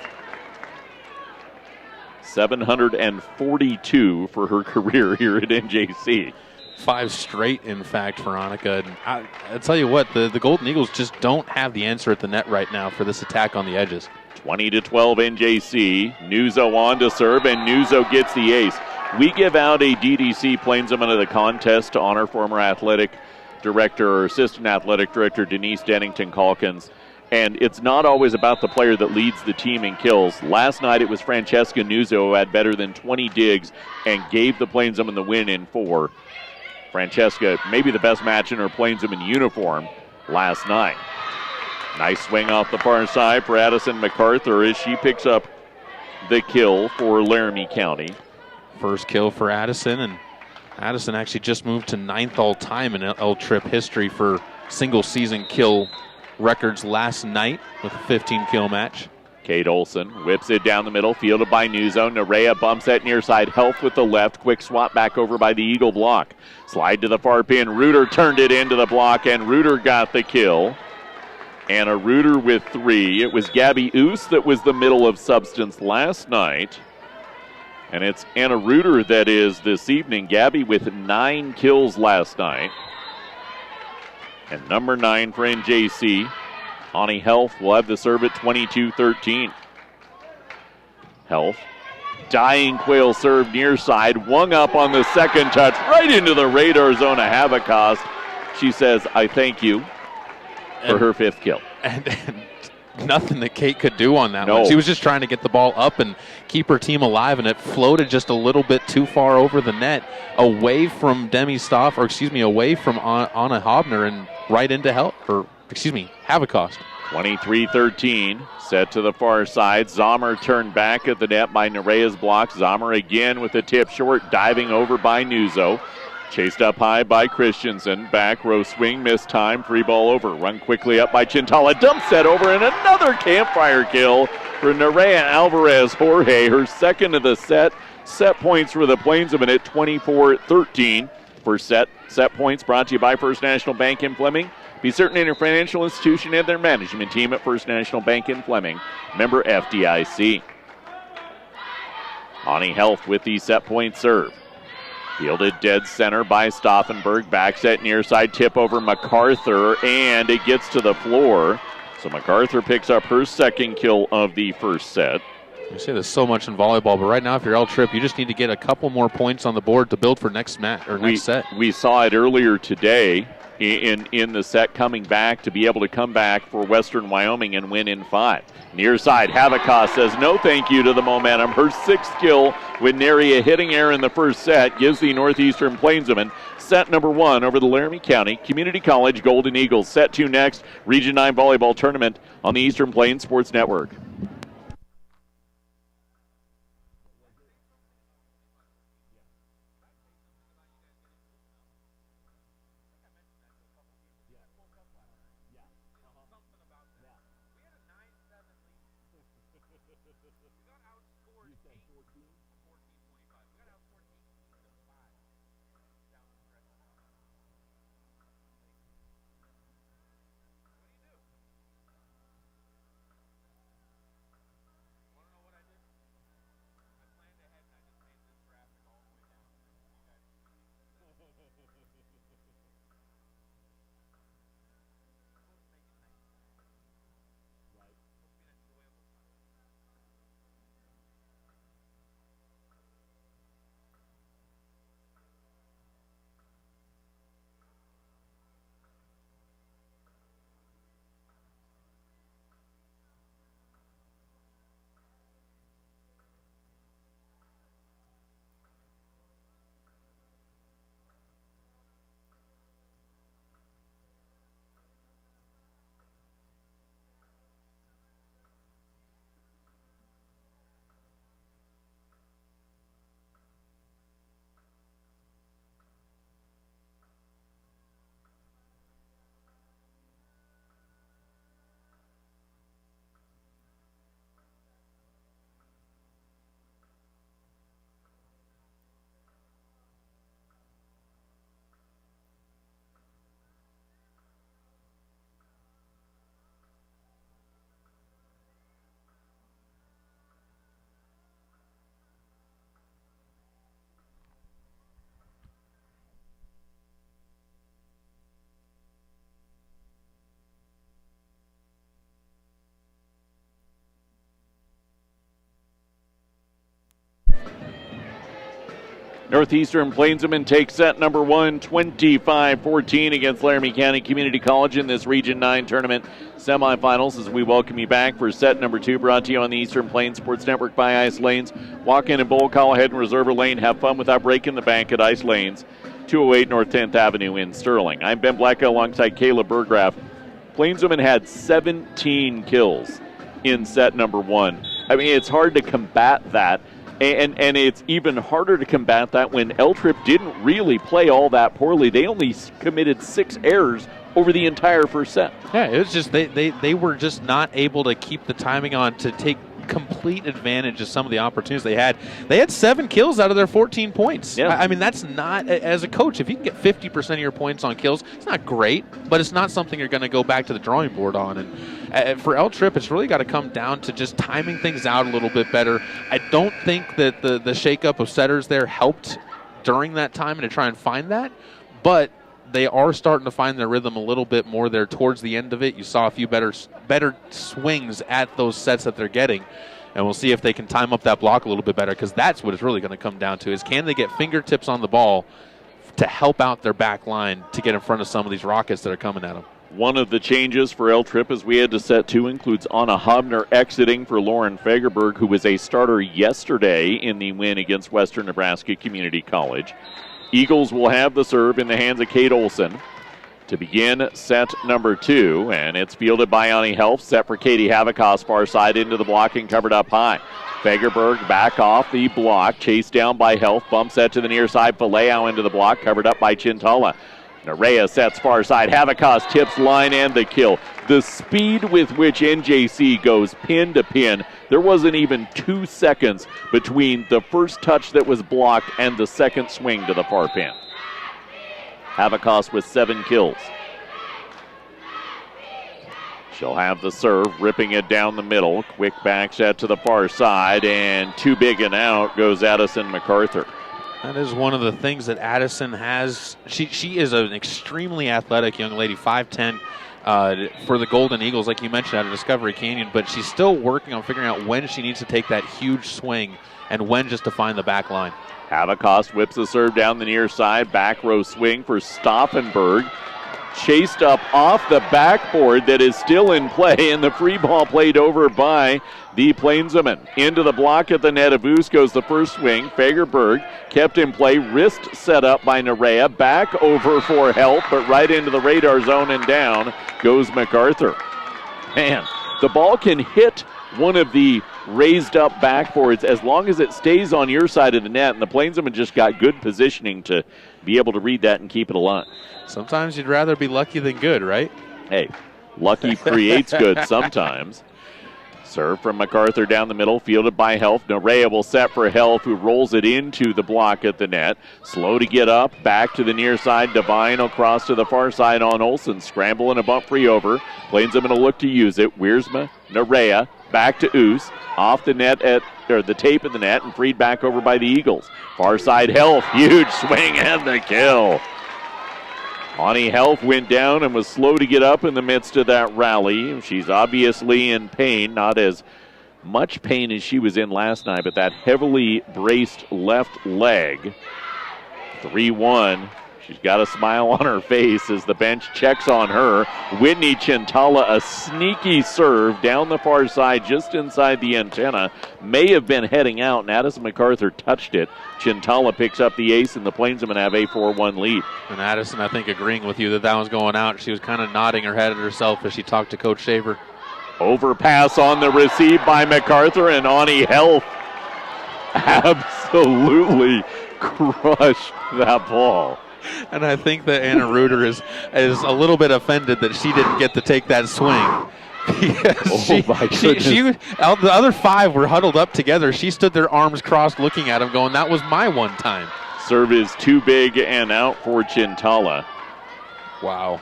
A: 742 for her career here at NJC.
B: 5 straight, in fact, for Annika. And I tell you what, the Golden Eagles just don't have the answer at the net right now for this attack on the edges.
A: 20-12 NJC. Nuzzo on to serve, and Nuzzo gets the ace. We give out a DDC Plainswoman of the contest to honor former athletic director or assistant athletic director Denise Dennington-Calkins. And it's not always about the player that leads the team in kills. Last night it was Francesca Nuzzo who had better than 20 digs and gave the Plainswoman the win in 4. Francesca, maybe the best match in her Plainswoman uniform last night. Nice swing off the far side for Addison MacArthur as she picks up the kill for Laramie County.
B: First kill for Addison, and Addison actually just moved to 9th all-time in L Trip history for single-season kill records last night with a 15-kill match.
A: Kate Olson whips it down the middle, fielded by Nuzzo. Nerea bumps that near side. Health with the left. Quick swap back over by the Eagle block. Slide to the far pin. Reuter turned it into the block, and Reuter got the kill. Anna Reuter with 3. It was Gabby Oos that was the middle of substance last night. And it's Anna Reuter that is this evening. Gabby with 9 kills last night. And number 9 for NJC. Ani Health will have the serve at 22-13. Health. Dying Quail serve near side. Wung up on the second touch right into the radar zone of Havacost. She says, I thank you for her 5th kill.
B: And nothing that Kate could do on that one. She was just trying to get the ball up and keep her team alive, and it floated just a little bit too far over the net, away from Demi Stoff, away from Anna Hobner and right into Havacost.
A: 23-13, set to the far side. Zomer turned back at the net by Nerea's block. Zomer again with a tip short, diving over by Nuzzo. Chased up high by Christensen. Back row swing, missed time, free ball over. Run quickly up by Chintala. Dump set over, and another campfire kill for Nerea Alvarez Jorge. Her second of the set. Set points for the Plainswomen at 24-13. For set points brought to you by First National Bank in Fleming. Be certain in your financial institution and their management team at First National Bank in Fleming. Member FDIC. Ani Health with the set point serve. Fielded dead center by Stauffenberg. Back set near side, tip over MacArthur, and it gets to the floor. So MacArthur picks up her second kill of the first set.
B: You say there's so much in volleyball, but right now if you're L Trip, you just need to get a couple more points on the board to build for next set.
A: We saw it earlier today in the set coming back to be able to come back for Western Wyoming and win in 5. Near side, Havikos says no thank you to the momentum. Her 6th kill with Neria hitting air in the first set gives the Northeastern Plainswomen set number 1 over the Laramie County Community College Golden Eagles. Set 2 next, Region 9 volleyball tournament on the Eastern Plains Sports Network. Northeastern Plainswomen take set number 1, 25-14 against Laramie County Community College in this Region 9 tournament semifinals. As we welcome you back for set number 2, brought to you on the Eastern Plains Sports Network by Ice Lanes. Walk in and bowl, call ahead and reserve a lane. Have fun without breaking the bank at Ice Lanes, 208 North 10th Avenue in Sterling. I'm Ben Blecka alongside Kayla Burgraff. Plainswomen had 17 kills in set number 1. I mean, it's hard to combat that. And it's even harder to combat that when L-Trip didn't really play all that poorly. They only committed 6 errors over the entire first set.
B: Yeah, it was just they were just not able to keep the timing on to take complete advantage of some of the opportunities they had. They had 7 kills out of their 14 points.
A: Yeah.
B: I mean, that's not, as a coach, if you can get 50% of your points on kills, it's not great, but it's not something you're going to go back to the drawing board on. And for L-Trip, it's really got to come down to just timing things out a little bit better. I don't think that the shakeup of setters there helped during that time and to try and find that, but they are starting to find their rhythm a little bit more there towards the end of it. You saw a few better swings at those sets that they're getting, and we'll see if they can time up that block a little bit better, because that's what it's really going to come down to, is can they get fingertips on the ball to help out their back line to get in front of some of these rockets that are coming at them.
A: One of the changes for L-Trip as we head to set 2 includes Anna Hobner exiting for Lauren Fagerberg, who was a starter yesterday in the win against Western Nebraska Community College. Eagles will have the serve in the hands of Kate Olson to begin set number 2, and it's fielded by Ani Helf, set for Katie Havikos, far side into the block and covered up high. Fagerberg back off the block, chased down by Helf, bump set to the near side, Faleo into the block, covered up by Chintala. Nerea sets far side, Havikos tips line and the kill. The speed with which NJC goes pin to pin, there wasn't even 2 seconds between the first touch that was blocked and the second swing to the far pin. Havikos with 7 kills. She'll have the serve, ripping it down the middle. Quick back set to the far side, and too big and out goes Addison MacArthur.
B: That is one of the things that Addison has. She is an extremely athletic young lady, 5'10", for the Golden Eagles, like you mentioned, out of Discovery Canyon, but she's still working on figuring out when she needs to take that huge swing and when just to find the back line.
A: Havacost whips the serve down the near side. Back row swing for Stauffenberg. Chased up off the backboard that is still in play, and the free ball played over by the Plainswomen. Into the block at the net of Oos goes the first swing. Fagerberg kept in play. Wrist set up by Nerea. Back over for help, but right into the radar zone and down goes MacArthur. Man, the ball can hit one of the raised up backboards as long as it stays on your side of the net, and the Plainswomen just got good positioning to be able to read that and keep it alive.
B: Sometimes you'd rather be lucky than good, right?
A: Hey, lucky creates good sometimes. Serve from MacArthur down the middle, fielded by Helf. Nerea will set for Helf, who rolls it into the block at the net. Slow to get up, back to the near side. Devine will cross to the far side on Olsen. Scramble and a bump free over. Plainswomen will look to use it. Wiersma, Nerea, back to Oos. Off the net the tape of the net and freed back over by the Eagles. Far side Helf, huge swing and the kill. Ani Helf went down and was slow to get up in the midst of that rally. She's obviously in pain, not as much pain as she was in last night, but that heavily braced left leg. 3-1. She's got a smile on her face as the bench checks on her. Whitney Chintala, a sneaky serve down the far side just inside the antenna. May have been heading out, and Addison MacArthur touched it. Chintala picks up the ace, and the Plainswomen have a 4-1 lead.
B: And Addison, I think, agreeing with you that was going out. She was kind of nodding her head at herself as she talked to Coach Shaver.
A: Overpass on the receive by MacArthur, and Ani Helf absolutely crushed that ball.
B: And I think that Anna Reuter is a little bit offended that she didn't get to take that swing.
A: My goodness.
B: The other five were huddled up together. She stood there, arms crossed, looking at him, going, that was my one time.
A: Serve is too big and out for Chintala.
B: Wow.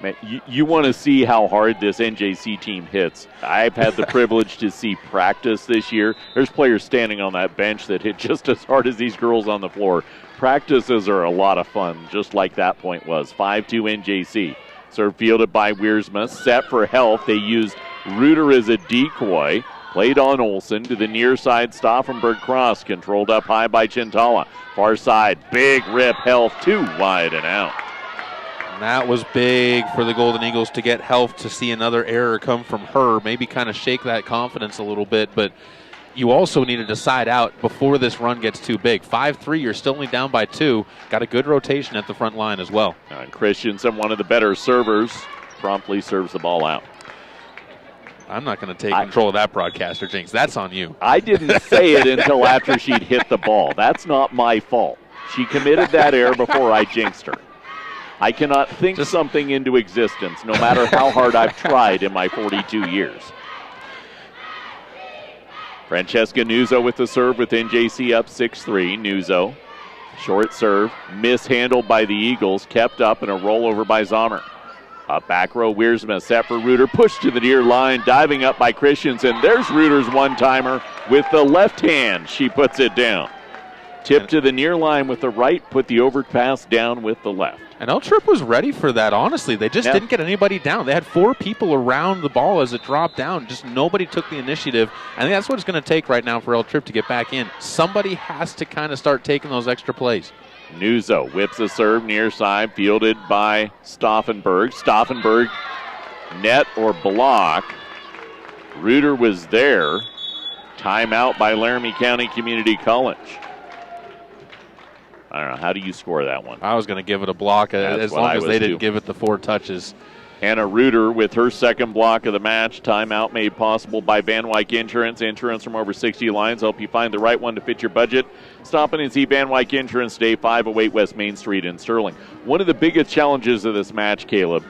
A: Man, you want to see how hard this NJC team hits. I've had the privilege to see practice this year. There's players standing on that bench that hit just as hard as these girls on the floor. Practices are a lot of fun, just like that point was. 5-2 NJC. Serve fielded by Wiersma. Set for Helf. They used Reuter as a decoy. Played on Olsen to the near side. Stauffenberg cross. Controlled up high by Chintala. Far side. Big rip. Helf too wide and out.
B: That was big for the Golden Eagles to get Helf to see another error come from her, maybe kind of shake that confidence a little bit, but you also need to decide out before this run gets too big. 5-3, you're still only down by 2. Got a good rotation at the front line as well.
A: And Christensen, one of the better servers, promptly serves the ball out.
B: I'm not going to take control of that, broadcaster Jinx. That's on you.
A: I didn't say it until after she'd hit the ball. That's not my fault. She committed that error before I jinxed her. I cannot think something into existence, no matter how hard I've tried in my 42 years. Francesca Nuzzo with the serve with NJC up 6-3. Nuzzo, short serve, mishandled by the Eagles, kept up, and a rollover by Zomer. Up back row, Wiersma set for Reuter, pushed to the near line, diving up by Christensen. There's Reuter's one-timer with the left hand. She puts it down. Tip to the near line with the right, put the overpass down with the left.
B: And El Trip was ready for that, honestly. They just didn't get anybody down. They had 4 people around the ball as it dropped down. Just nobody took the initiative. I think that's what it's going to take right now for El Trip to get back in. Somebody has to kind of start taking those extra plays.
A: Nuzzo whips a serve near side, fielded by Stauffenberg. Stauffenberg, net or block. Reuter was there. Timeout by Laramie County Community College. I don't know. How do you score that one?
B: I was going to give it a block as long as they didn't give it the 4 touches.
A: Hannah Reuter with her second block of the match. Timeout made possible by Van Wyck Insurance. Insurance from over 60 lines. Help you find the right one to fit your budget. Stop in and see Van Wyck Insurance today, 508 West Main Street in Sterling. One of the biggest challenges of this match, Caleb,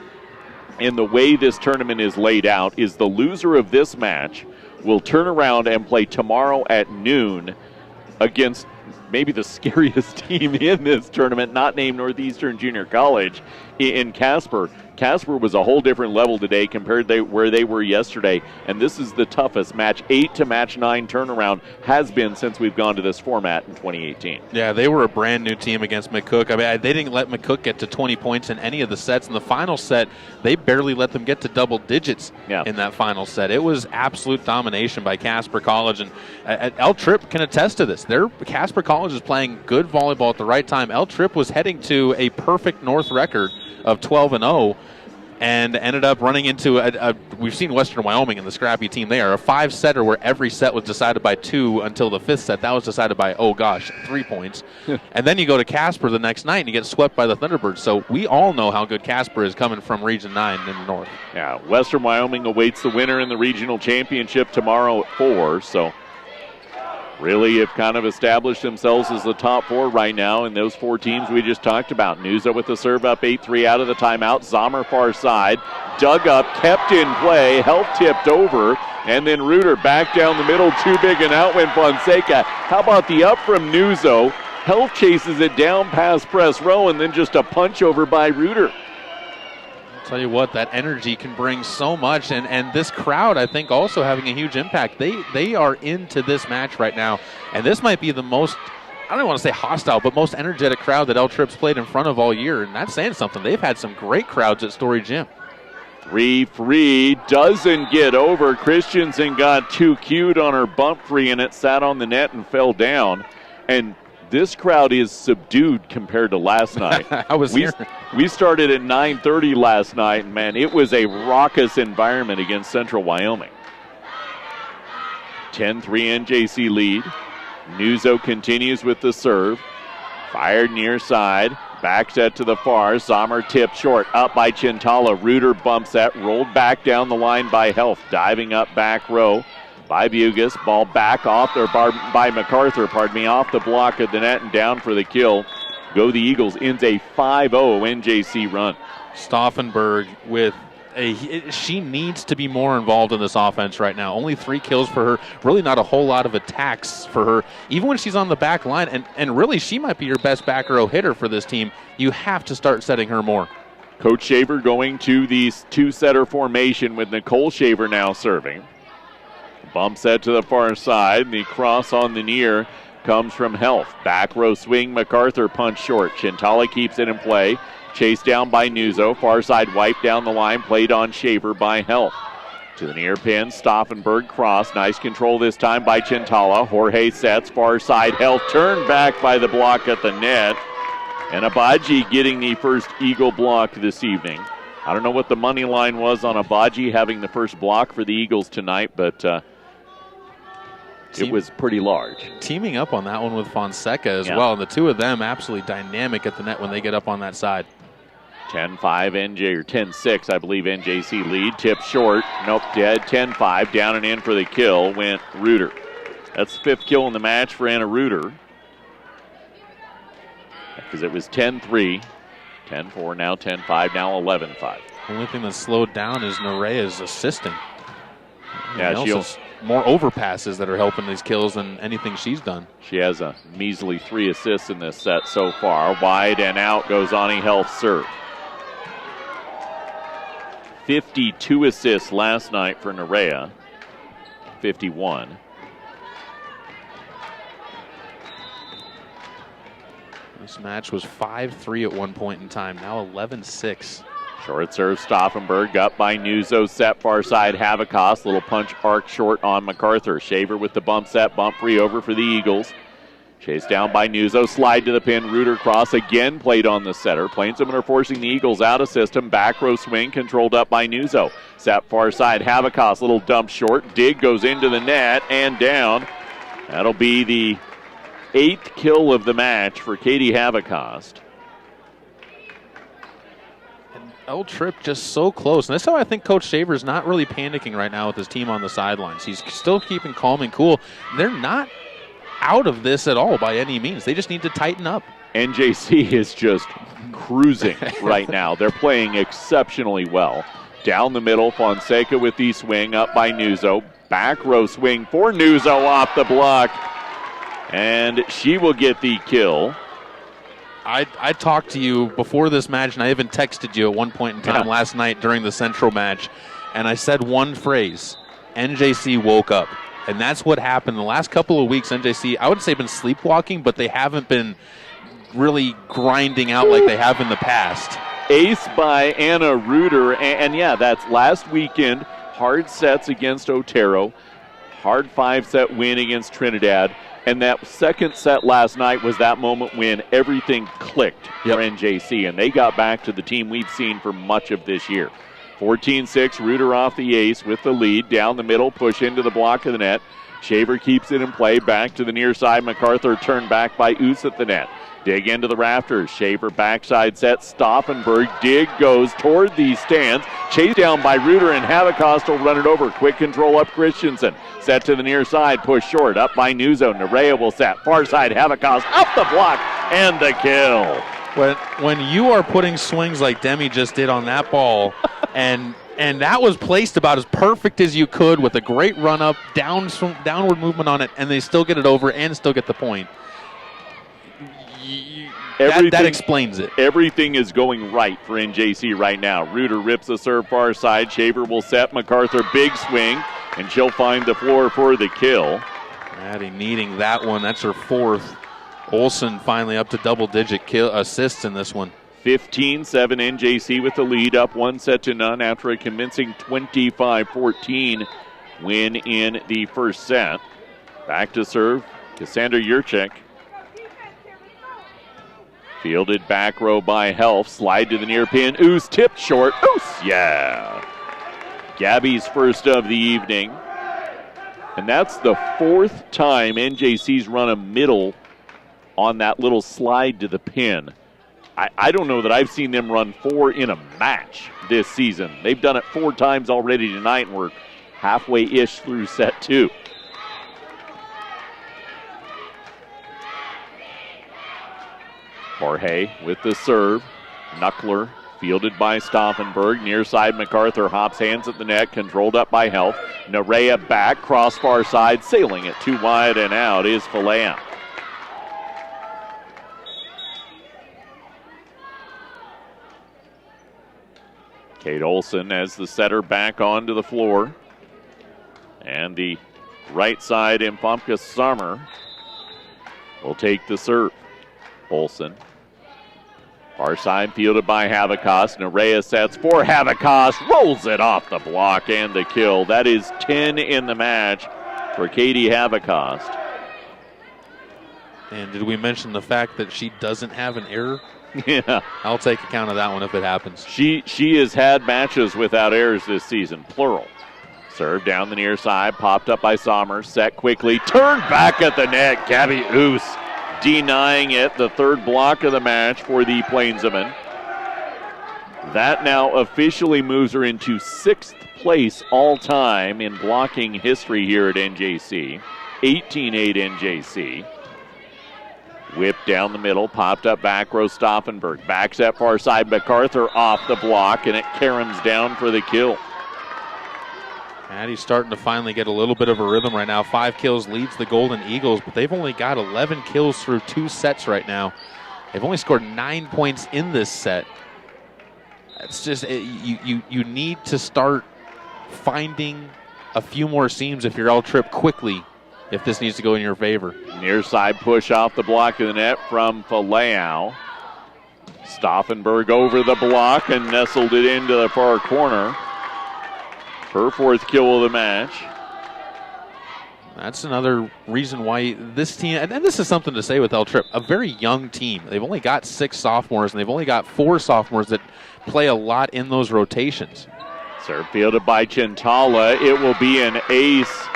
A: in the way this tournament is laid out, is the loser of this match will turn around and play tomorrow at noon against maybe the scariest team in this tournament, not named Northeastern Junior College, in Casper. Casper was a whole different level today compared to where they were yesterday, and this is the toughest match 8 to match 9 turnaround has been since we've gone to this format in 2018.
B: Yeah, they were a brand new team against McCook. I mean, they didn't let McCook get to 20 points in any of the sets. In the final set, they barely let them get to double digits in that final set. It was absolute domination by Casper College, and L Tripp can attest to this. Casper College is playing good volleyball at the right time. L Tripp was heading to a perfect North record of 12-0, and ended up running into we've seen Western Wyoming in the scrappy team. They are a 5-setter where every set was decided by 2 until the 5th set. That was decided by, 3 points. And then you go to Casper the next night and you get swept by the Thunderbirds. So we all know how good Casper is coming from Region 9 in the north.
A: Yeah, Western Wyoming awaits the winner in the regional championship tomorrow at 4. So really have kind of established themselves as the top 4 right now in those 4 teams we just talked about. Nusa with the serve up 8-3 out of the timeout. Zomer far side. Dug up, kept in play. Health tipped over. And then Reuter back down the middle. Too big and out went Fonseca. How about the up from Nuso? Health chases it down past press row and then just a punch over by Reuter.
B: Tell you what, that energy can bring so much, and this crowd, I think, also having a huge impact. They are into this match right now, and this might be the most, I don't want to say hostile, but most energetic crowd that L Tripp's played in front of all year, and that's saying something. They've had some great crowds at Story Gym.
A: 3-3 doesn't get over. Christensen got too cute on her bump free, and it sat on the net and fell down. And this crowd is subdued compared to last night. We started at 9:30 last night, and man, it was a raucous environment against Central Wyoming. 10-3 NJC lead. Nuso continues with the serve. Fired near side. Back set to the far. Zomer tipped short. Up by Chintala. Reuter bumps that. Rolled back down the line by Health. Diving up back row by Bugas. Ball back off there by MacArthur, off the block of the net and down for the kill. Go the Eagles. Ends a 5-0 NJC run.
B: Stauffenberg with she needs to be more involved in this offense right now. Only 3 kills for her. Really not a whole lot of attacks for her, even when she's on the back line. And really, she might be your best back row hitter for this team. You have to start setting her more.
A: Coach Shaver going to the 2-setter formation with Nicole Shaver now serving. Bump set to the far side. The cross on the near comes from Health. Back row swing. MacArthur punch short. Chintala keeps it in play. Chased down by Nuso. Far side wipe down the line. Played on Shaver by Health. To the near pin. Stauffenberg cross. Nice control this time by Chintala. Jorge sets. Far side Health. Turned back by the block at the net. And Abaji getting the first Eagle block this evening. I don't know what the money line was on Abaji having the first block for the Eagles tonight, but it was pretty large.
B: Teaming up on that one with Fonseca as well. And the two of them absolutely dynamic at the net when they get up on that side.
A: 10-5 NJ, or 10-6, I believe NJC lead. Tip short. Nope, dead. 10-5. Down and in for the kill went Reuter. That's the 5th kill in the match for Anna Reuter. Because it was 10-3. 10-4, now 10-5, now 11-5.
B: Only thing that's slowed down is Nerea's assisting.
A: Yeah,
B: she's more overpasses that are helping these kills than anything she's done.
A: She has a measly 3 assists in this set so far. Wide and out goes Ani Health serve. 52 assists last night for Nerea. 51.
B: This match was 5-3 at one point in time. Now 11-6.
A: Short serve, Stauffenberg, up by Nuso, set far side, Havakos, little punch arc short on MacArthur. Shaver with the bump set, bump free over for the Eagles. Chased down by Nuso, slide to the pin, Reuter cross, again played on the setter. Plainswomen are forcing the Eagles out of system, back row swing, controlled up by Nuso. Set far side, Havakos, little dump short, dig goes into the net and down. That'll be the 8th kill of the match for Katie Havakos.
B: L Tripp just so close. And that's how I think Coach Shaver's not really panicking right now with his team on the sidelines. He's still keeping calm and cool. They're not out of this at all by any means. They just need to tighten up.
A: NJC is just cruising right now. They're playing exceptionally well. Down the middle, Fonseca with the swing, up by Nuso. Back row swing for Nuso off the block. And she will get the kill.
B: I talked to you before this match, and I even texted you at one point in time last night during the Central match, and I said one phrase, NJC woke up. And that's what happened the last couple of weeks. NJC, I would say, been sleepwalking, but they haven't been really grinding out like they have in the past.
A: Ace by Anna Reuter, and yeah, that's last weekend. Hard sets against Otero, hard 5-set win against Trinidad, and that second set last night was that moment when everything clicked for NJC, and they got back to the team we've seen for much of this year. 14-6, Reuter off the ace with the lead. Down the middle, push into the block of the net. Shaver keeps it in play. Back to the near side. MacArthur turned back by Oos at the net. Dig into the rafters. Shaver backside set. Stauffenberg. Dig goes toward the stands. Chased down by Reuter, and Havacost will run it over. Quick control up Christensen. Set to the near side. Push short. Up by Nuzzo. Nerea will set. Far side. Havacost up the block. And the kill.
B: When you are putting swings like Demi just did on that ball, and that was placed about as perfect as you could with a great run-up, downward movement on it, and they still get it over and still get the point. That explains it.
A: Everything is going right for NJC right now. Reuter rips the serve far side. Shaver will set. MacArthur big swing, and she'll find the floor for the kill.
B: Maddie needing that one. That's her fourth. Olsen finally up to double-digit assists in this one.
A: 15-7 NJC with the lead, up 1-0 after a convincing 25-14 win in the first set. Back to serve, Cassandra Yurchek. Fielded back row by Helf, slide to the near pin. Oos tipped short. Oos, yeah. Gabby's first of the evening. And that's the fourth time NJC's run a middle on that little slide to the pin. I don't know that I've seen them run 4 in a match this season. They've done it 4 times already tonight, and we're halfway-ish through set 2. Jorge with the serve. Knuckler fielded by Stauffenberg. Near side, MacArthur hops hands at the net, controlled up by Helf. Nerea back, cross far side, sailing it too wide and out is Falea. Kate Olsen as the setter back onto the floor. And the right side, Impomka Summer will take the serve. Olsen. Far side fielded by Havacost. Nerea sets for Havacost. Rolls it off the block and the kill. That is 10 in the match for Katie Havacost.
B: And did we mention the fact that she doesn't have an error?
A: Yeah.
B: I'll take account of that one if it happens.
A: She has had matches without errors this season, plural. Serve down the near side, popped up by Sommer, set quickly, turned back at the net. Gabby Oos denying it, the third block of the match for the Plainswomen. That now officially moves her into 6th place all-time in blocking history here at NJC. 18-8 NJC. Whip down the middle, popped up back row Stauffenberg. Back set far side, MacArthur off the block, and it caroms down for the kill.
B: Maddie's starting to finally get a little bit of a rhythm right now. 5 kills leads the Golden Eagles, but they've only got 11 kills through 2 sets right now. They've only scored 9 points in this set. It's just, you need to start finding a few more seams if you're all tripped quickly, if this needs to go in your favor.
A: Near side push off the block of the net from Faleo. Stauffenberg over the block and nestled it into the far corner. Her 4th kill of the match.
B: That's another reason why this team, and this is something to say with El Trip, a very young team. They've only got 6 sophomores, and they've only got 4 sophomores that play a lot in those rotations.
A: Serve fielded by Chintala. It will be an ace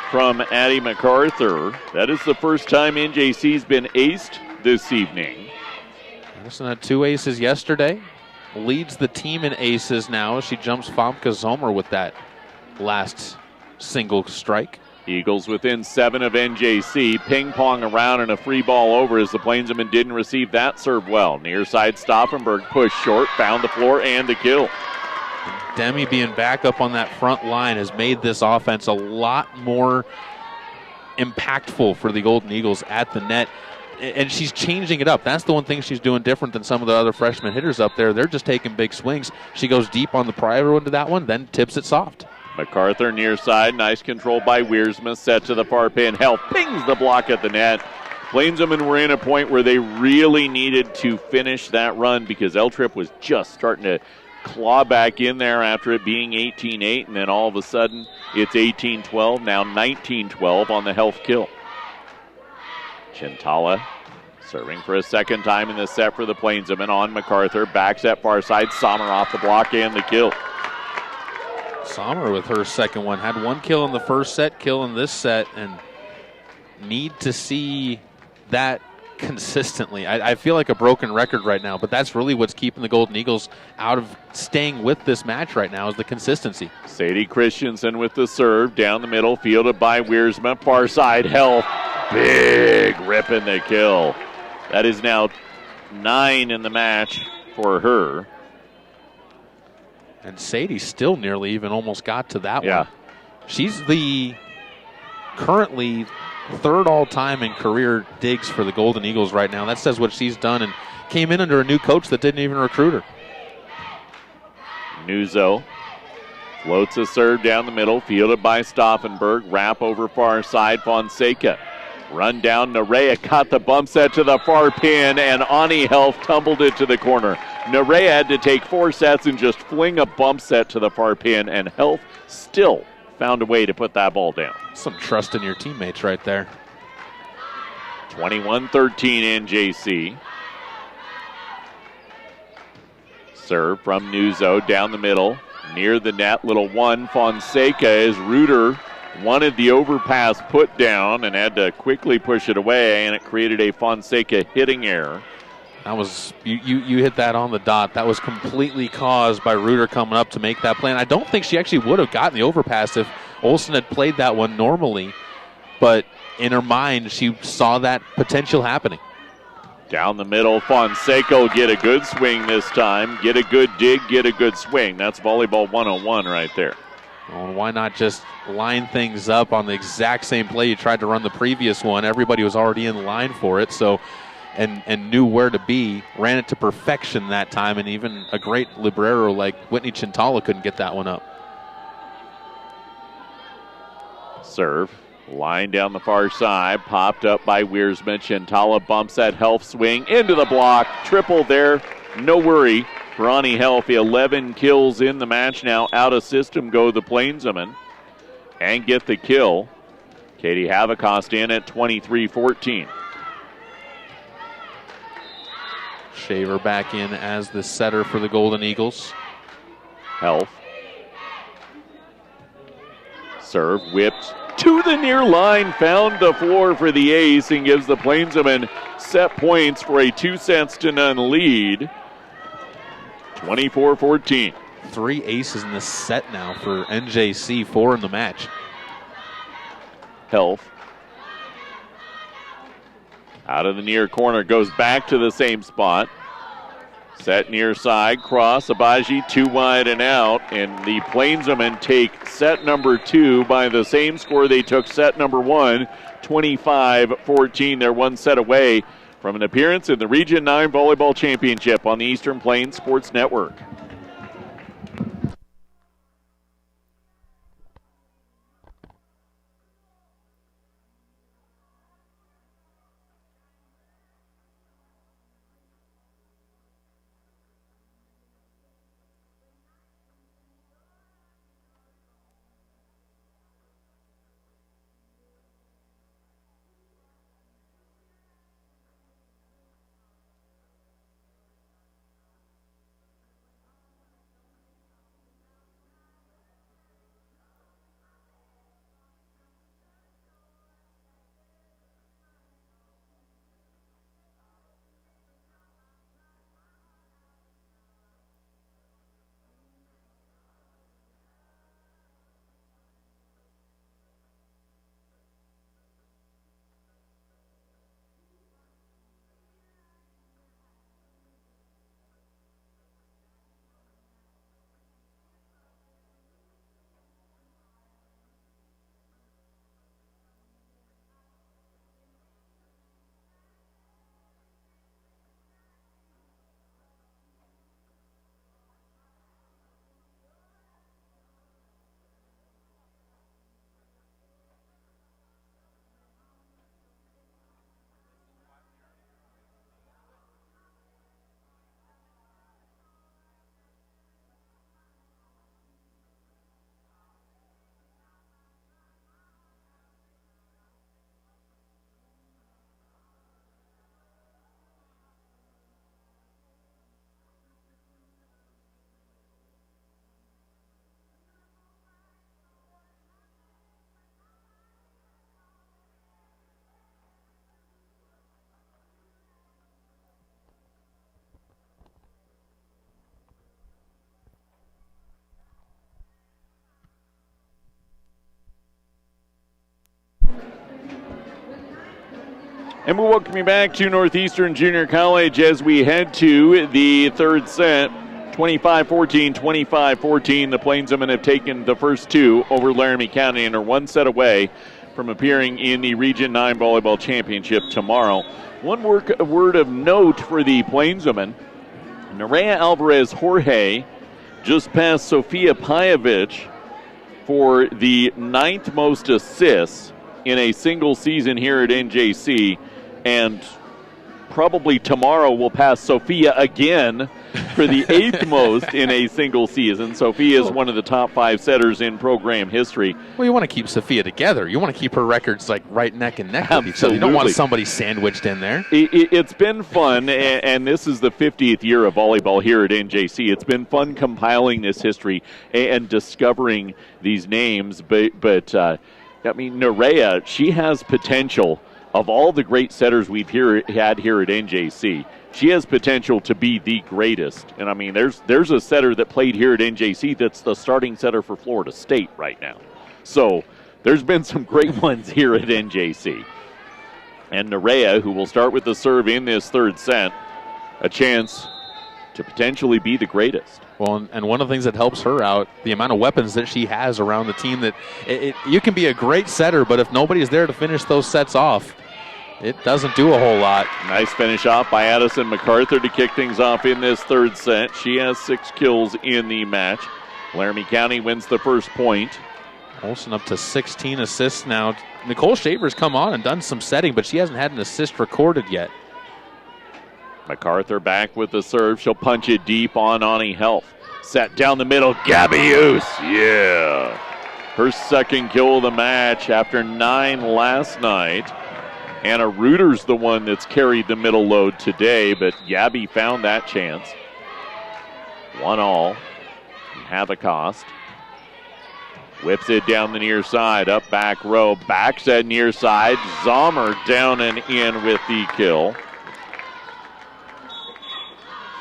A: from Addie MacArthur. That is the first time NJC's been aced this evening.
B: Anderson had 2 aces yesterday. Leads the team in aces now as she jumps Famke Zomer with that last single strike.
A: Eagles within 7 of NJC. Ping pong around and a free ball over as the Plainswomen didn't receive that serve well. Near side Stauffenberg pushed short, found the floor and the kill.
B: Demi being back up on that front line has made this offense a lot more impactful for the Golden Eagles at the net. And she's changing it up. That's the one thing she's doing different than some of the other freshman hitters up there. They're just taking big swings. She goes deep on the prior one to that one, then tips it soft.
A: MacArthur near side. Nice control by Wiersma. Set to the far pin. Health pings the block at the net. Plainswomen were in a point where they really needed to finish that run because L-Trip was just starting to claw back in there after it being 18-8, and then all of a sudden it's 18-12, now 19-12 on the Health kill. Chintala serving for a second time in the set for the Plainswomen on MacArthur. Backs at far side. Sommer off the block and the kill.
B: Sommer with her second one. Had one kill in the first set, kill in this set, and need to see that consistently. I feel like a broken record right now, but that's really what's keeping the Golden Eagles out of staying with this match right now is the consistency.
A: Sadie Christensen with the serve. Down the middle, fielded by Wiersma. Far side, Health. Big rip in the kill. That is now 9 in the match for her.
B: And Sadie still nearly even almost got to that one. She's the currently third all-time in career digs for the Golden Eagles right now. That says what she's done, and came in under a new coach that didn't even recruit her.
A: Nuzzo floats a serve down the middle, fielded by Stauffenberg. Wrap over far side, Fonseca. Run down, Nerea caught the bump set to the far pin, and Ani Health tumbled it to the corner. Nerea had to take 4 sets and just fling a bump set to the far pin, and Health still found a way to put that ball down.
B: Some trust in your teammates right there.
A: 21-13 NJC. Serve from Nuzzo down the middle, near the net. Little one, Fonseca, as Reuter wanted the overpass put down and had to quickly push it away, and it created a Fonseca hitting error.
B: That was, you hit that on the dot. That was completely caused by Reuter coming up to make that play. And I don't think she actually would have gotten the overpass if Olsen had played that one normally. But in her mind, she saw that potential happening.
A: Down the middle, Fonseca will get a good swing this time. Get a good dig, get a good swing. That's volleyball 101 right there.
B: Well, why not just line things up on the exact same play you tried to run the previous one? Everybody was already in line for it, so and knew where to be. Ran it to perfection that time, and even a great libero like Whitney Chintala couldn't get that one up.
A: Serve. Line down the far side. Popped up by Wiersma. Chintala bumps that Health swing into the block. Triple there. No worry. Ronnie Health, 11 kills in the match now. Out of system go the Plainswomen. And get the kill. Katie Havocost in at 23-14.
B: Shaver back in as the setter for the Golden Eagles.
A: Health. Serve whipped to the near line. Found the floor for the ace and gives the Plainswomen set points for a 2-0 lead. 24-14.
B: 3 aces in this set now for NJC, 4 in the match.
A: Health. Out of the near corner, goes back to the same spot. Set near side, cross, Abaji, 2 wide and out. And the Plainswomen take set number 2 by the same score they took set number 1, 25-14. They're 1 set away from an appearance in the Region 9 Volleyball Championship on the Eastern Plains Sports Network. And we'll welcome you back to Northeastern Junior College as we head to the third set. 25-14, 25-14. The Plainswomen have taken the first two over Laramie County and are one set away from appearing in the Region 9 Volleyball Championship tomorrow. One word of note for the Plainswomen. Nerea Alvarez Jorge just passed Sofia Pajevich for the 9th most assists in a single season here at NJC, and probably tomorrow will pass Sophia again for the 8th most in a single season. Sophia is one of the top 5 setters in program history.
B: Well, you want to keep Sophia together. You want to keep her records like right neck and neck with each other. You don't want somebody sandwiched in there.
A: It's been fun, and this is the 50th year of volleyball here at NJC. It's been fun compiling this history and discovering these names. But I mean, Nerea, she has potential. Of all the great setters we've had here at NJC, she has potential to be the greatest. And, I mean, there's a setter that played here at NJC that's the starting setter for Florida State right now. So there's been some great ones here at NJC. And Nerea, who will start with the serve in this third set, a chance to potentially be the greatest.
B: Well, and one of the things that helps her out, the amount of weapons that she has around the team, that you can be a great setter, but if nobody's there to finish those sets off, it doesn't do a whole lot.
A: Nice finish off by Addison MacArthur to kick things off in this third set. She has 6 kills in the match. Laramie County wins the first point.
B: Olsen up to 16 assists now. Nicole Shaver's come on and done some setting, but she hasn't had an assist recorded yet.
A: MacArthur back with the serve. She'll punch it deep on Ani Health. Set down the middle. Gabby Oos. Yeah. Her second kill of the match after 9 last night. Anna Reuter's the one that's carried the middle load today, but Gabby found that chance. 1-all. Hathcost whips it down the near side, up back row, back set near side. Zomer down and in with the kill.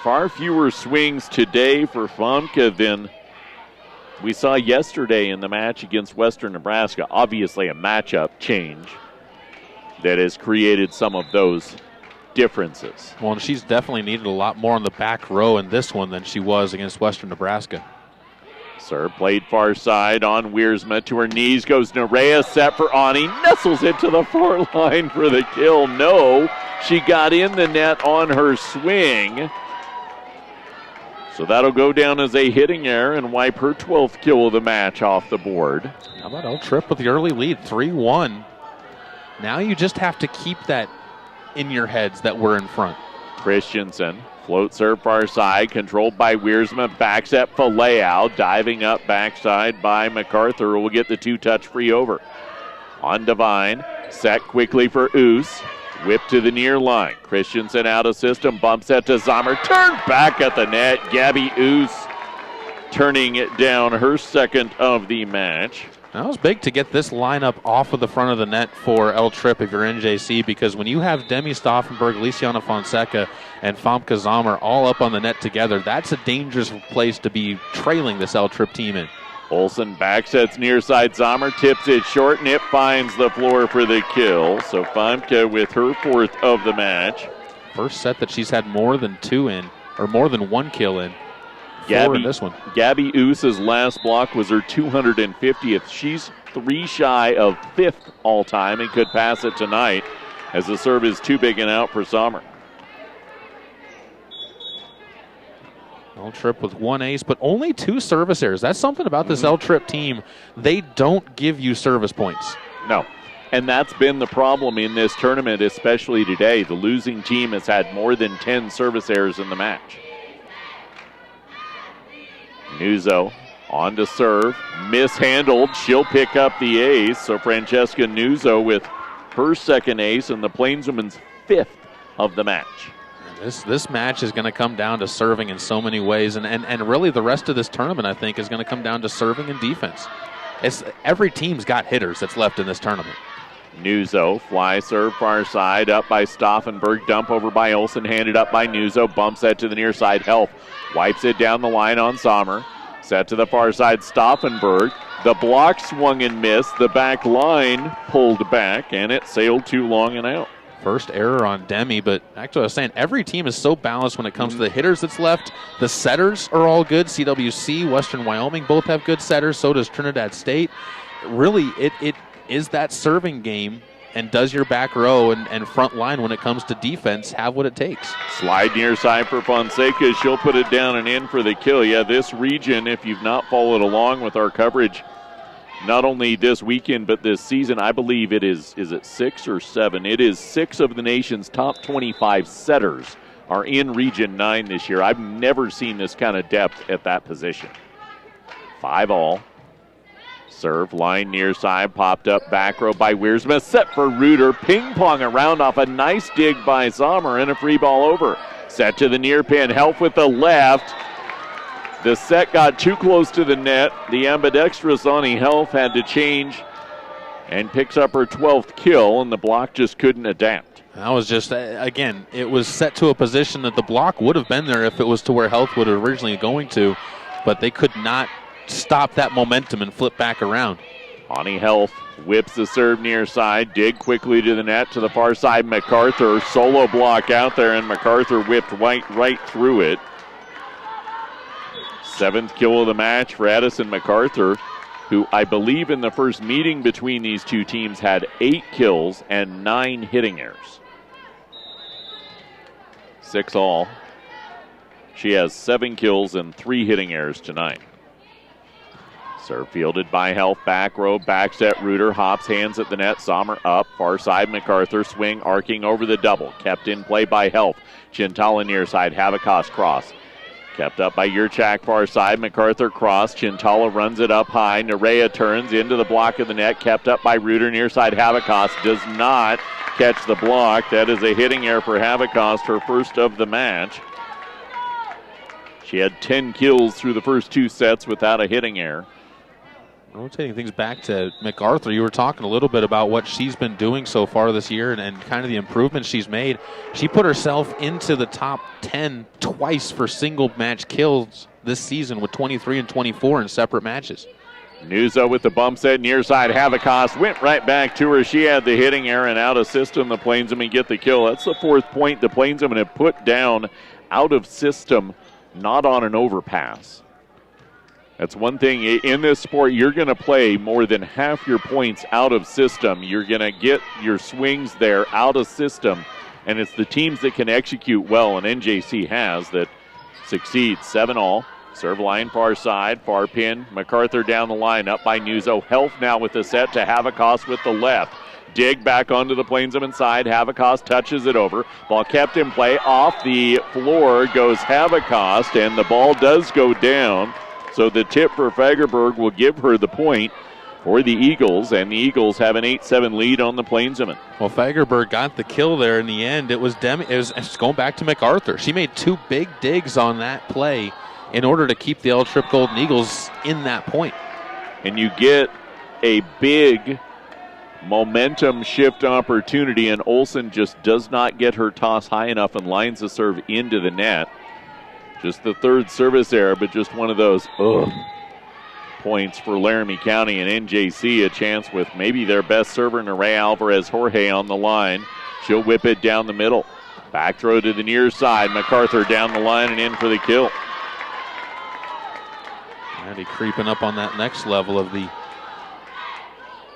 A: Far fewer swings today for Famke than we saw yesterday in the match against Western Nebraska. Obviously a matchup change that has created some of those differences.
B: Well, and she's definitely needed a lot more on the back row in this one than she was against Western Nebraska.
A: Serve played far side on Wiersma. To her knees goes Nerea, set for Ani. Nestles it to the far line for the kill. No, she got in the net on her swing. So that'll go down as a hitting error and wipe her 12th kill of the match off the board.
B: How about El Tripp with the early lead, 3-1. Now you just have to keep that in your heads that we're in front.
A: Christensen, float serve far side, controlled by Wiersma, backs at Faleo, diving up backside by MacArthur, who will get the 2-touch free over. On Devine, set quickly for Oos, whip to the near line. Christensen out of system, bumps that to Zomer, turned back at the net. Gabby Oos turning it down, her second of the match.
B: That was big to get this lineup off of the front of the net for El Tripp if you're NJC, because when you have Demi Stauffenberg, Lisiana Fonseca, and Famke Zomer all up on the net together, that's a dangerous place to be trailing this El Tripp team in.
A: Olsen back sets near side. Zomer tips it short, and it finds the floor for the kill. So Famke with her 4th of the match.
B: First set that she's had more than 2 in, or more than 1 kill in. In this one.
A: Gabby Oos's last block was her 250th. She's 3 shy of 5th all-time and could pass it tonight as the serve is too big and out for Zomer.
B: El Tripp with 1 ace, but only 2 service errors. That's something about this El Tripp team. They don't give you service points.
A: No. And that's been the problem in this tournament, especially today. The losing team has had more than 10 service errors in the match. Nuzzo on to serve, mishandled. She'll pick up the ace. So Francesca Nuzzo with her 2nd ace and the Plainswomen's 5th of the match.
B: This match is going to come down to serving in so many ways, and really the rest of this tournament, I think, is going to come down to serving and defense. Every team's got hitters that's left in this tournament.
A: Nuzzo, fly serve far side, up by Stauffenberg, dump over by Olsen, handed up by Nuzzo, bumps that to the near side. Health wipes it down the line on Zomer. Set to the far side, Stauffenberg. The block swung and missed. The back line pulled back, and it sailed too long and out.
B: First error on Demi, but actually I was saying every team is so balanced when it comes to the hitters that's left. The setters are all good. CWC, Western Wyoming both have good setters. So does Trinidad State. Really, it is that serving game, and does your back row and front line when it comes to defense have what it takes?
A: Slide near side for Fonseca. She'll put it down and in for the kill. Yeah, this region, if you've not followed along with our coverage, not only this weekend, but this season, I believe it is it 6 or 7? It is 6 of the nation's top 25 setters are in Region 9 this year. I've never seen this kind of depth at that position. 5-all. Serve, line near side, popped up back row by Wiersma. Set for Reuter. Ping pong around off a nice dig by Sommer and a free ball over. Set to the near pin. Help with the left. The set got too close to the net. The ambidextrous Ani Health had to change and picks up her 12th kill, and the block just couldn't adapt.
B: That was just, again, it was set to a position that the block would have been there if it was to where Health would have originally going to, but they could not stop that momentum and flip back around.
A: Ani Health whips the serve near side, dig quickly to the net to the far side. MacArthur, solo block out there, and MacArthur whipped right through it. 7th kill of the match for Addison MacArthur, who I believe in the first meeting between these two teams had 8 kills and 9 hitting errors. 6-all. She has 7 kills and 3 hitting errors tonight. Serve fielded by Health, back row, back set, Reuter, hops, hands at the net, Sommer up, far side, MacArthur, swing, arcing over the double, kept in play by Health, Chintala near side, Havikos cross. Kept up by Yurchak far side. MacArthur cross. Chintala runs it up high. Nerea turns into the block of the net. Kept up by Reuter near side. Havikos does not catch the block. That is a hitting error for Havikos, her first of the match. She had 10 kills through the first 2 sets without a hitting error.
B: Rotating things back to MacArthur, you were talking a little bit about what she's been doing so far this year and kind of the improvements she's made. She put herself into the top 10 twice for single match kills this season with 23 and 24 in separate matches.
A: Nuzo with the bump set near side. Havikos went right back to her. She had the hitting error and out of system. The Plainswomen get the kill. That's the 4th point the Plainswomen have put down out of system, not on an overpass. That's one thing in this sport. You're going to play more than half your points out of system. You're going to get your swings there out of system, and it's the teams that can execute well, and NJC has, that succeed. 7-all. Serve line far side, far pin. MacArthur down the line, up by Nuzo. Health now with the set to Havikos with the left. Dig back onto the Plainswomen side. Havikos touches it over. Ball kept in play. Off the floor goes Havikos, and the ball does go down. So the tip for Fagerberg will give her the point for the Eagles, and the Eagles have an 8-7 lead on the Plainswomen.
B: Well, Fagerberg got the kill there in the end. It was it's going back to MacArthur. She made 2 big digs on that play in order to keep the L Trip Golden Eagles in that point.
A: And you get a big momentum shift opportunity, and Olsen just does not get her toss high enough and lines the serve into the net. Just the 3rd service error, but just one of those points for Laramie County and NJC. A chance with maybe their best server, Nerea Alvarez Jorge, on the line. She'll whip it down the middle. Back throw to the near side. MacArthur down the line and in for the kill.
B: Andy creeping up on that next level of the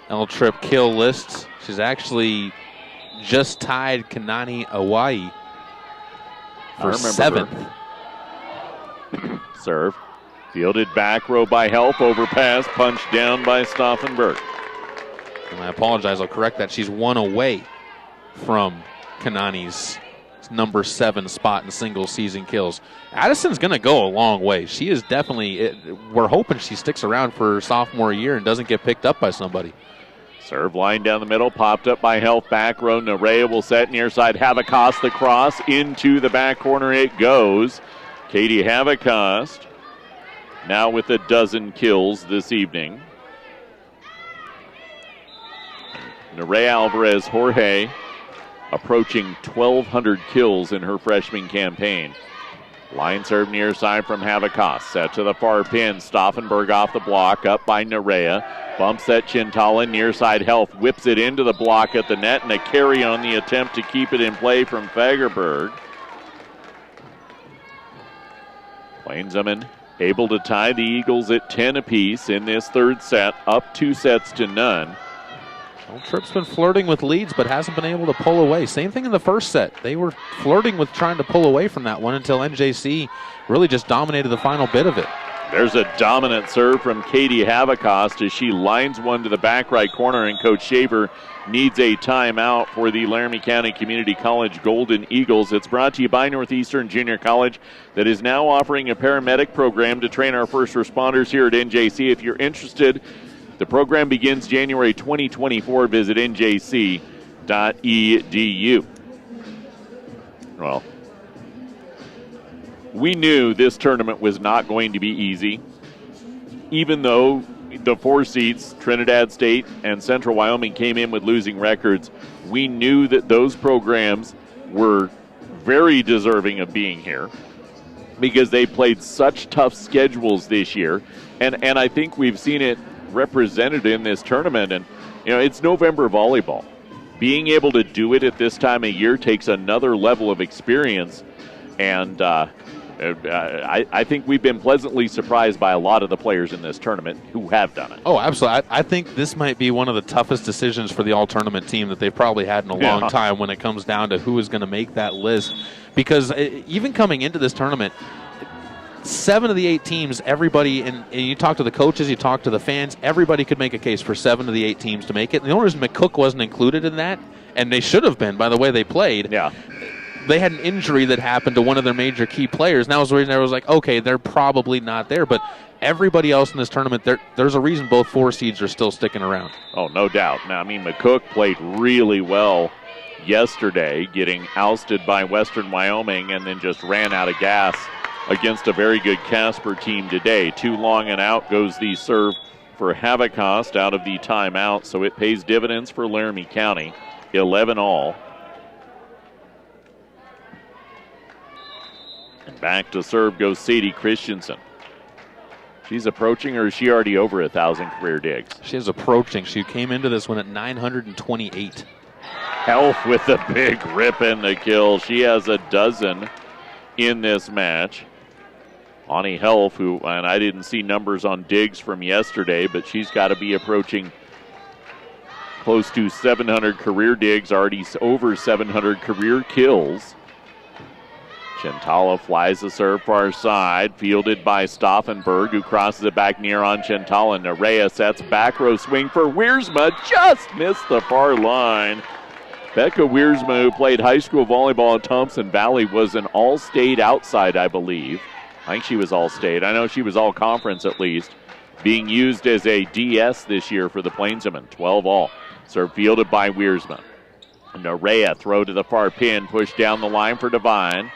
B: L-Trip kill list. She's actually just tied Kanani Awai for 7th.
A: Serve. Fielded back row by Health. Overpass. Punched down by Stauffenberg.
B: And I apologize. I'll correct that. She's 1 away from Kanani's number 7 spot in single season kills. Addison's going to go a long way. She is definitely, we're hoping she sticks around for her sophomore year and doesn't get picked up by somebody.
A: Serve line down the middle, popped up by Health, back row. Nerea will set near side. Havikos the cross into the back corner. It goes. Katie Havikos now with a dozen kills this evening. Nerea Alvarez Jorge approaching 1,200 kills in her freshman campaign. Line serve near side from Havikos. Set to the far pin. Stauffenberg off the block. Up by Nerea. Bumps at Chintala. Near side Health. Whips it into the block at the net. And a carry on the attempt to keep it in play from Fagerberg. Plainswomen able to tie the Eagles at 10 apiece in this third set. Up 2-0.
B: Well, Tripp's been flirting with leads but hasn't been able to pull away. Same thing in the first set. They were flirting with trying to pull away from that one until NJC really just dominated the final bit of it.
A: There's a dominant serve from Katie Havikos as she lines one to the back right corner, and Coach Shaver needs a timeout for the Laramie County Community College Golden Eagles. It's brought to you by Northeastern Junior College that is now offering a paramedic program to train our first responders here at NJC. If you're interested, the program begins January 2024. Visit njc.edu. Well, we knew this tournament was not going to be easy, even though the 4 seeds, Trinidad State and Central Wyoming, came in with losing records. We knew that those programs were very deserving of being here because they played such tough schedules this year. And I think we've seen it represented in this tournament. And, it's November volleyball. Being able to do it at this time of year takes another level of experience. And I think we've been pleasantly surprised by a lot of the players in this tournament who have done it.
B: Oh, absolutely. I think this might be one of the toughest decisions for the all-tournament team that they've probably had in a long time when it comes down to who is going to make that list. Because even coming into this tournament, 7 of the 8 teams, everybody, and you talk to the coaches, you talk to the fans, everybody could make a case for 7 of the 8 teams to make it. And the only reason McCook wasn't included in that, and they should have been by the way they played, they had an injury that happened to one of their major key players. And that was the reason I was like, okay, they're probably not there. But everybody else in this tournament, there's a reason both 4 seeds are still sticking around.
A: Oh, no doubt. Now, McCook played really well yesterday, getting ousted by Western Wyoming, and then just ran out of gas against a very good Casper team today. Too long and out goes the serve for Havikos out of the timeout, so it pays dividends for Laramie County. 11 all. And back to serve goes Sadie Christensen. She's approaching, or is she already over 1,000 career digs?
B: She is approaching. She came into this one at 928.
A: Health with the big rip and the kill. She has a dozen in this match. Ani Health, who, and I didn't see numbers on digs from yesterday, but she's got to be approaching close to 700 career digs, already over 700 career kills. Chintala flies the serve far side, fielded by Stauffenberg, who crosses it back near on Chintala. Nerea sets back row swing for Wiersma, just missed the far line. Becca Wiersma, who played high school volleyball at Thompson Valley, was an all-state outside, I believe. I think she was all-state. I know she was all-conference at least. Being used as a DS this year for the Plainswomen. 12 all. Serve fielded by Wiersma. Nerea throw to the far pin, push down the line for Devine.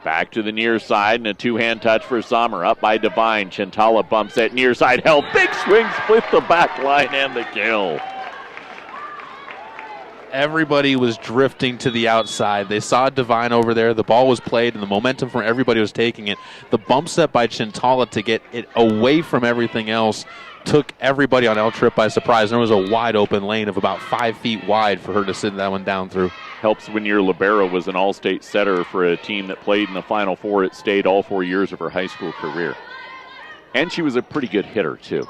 A: Back to the near side, and a two-hand touch for Sommer. Up by Devine. Chintala bumps at near side. Held. Big swing, split the back line, and the kill.
B: Everybody was drifting to the outside. They saw Devine over there. The ball was played, and the momentum from everybody was taking it. The bump set by Chintala to get it away from everything else took everybody on L Trip by surprise. There was a wide-open lane of about 5 feet wide for her to sit that one down through.
A: Helps when your libero was an all-state setter for a team that played in the Final Four at state all 4 years of her high school career. And she was a pretty good hitter, too.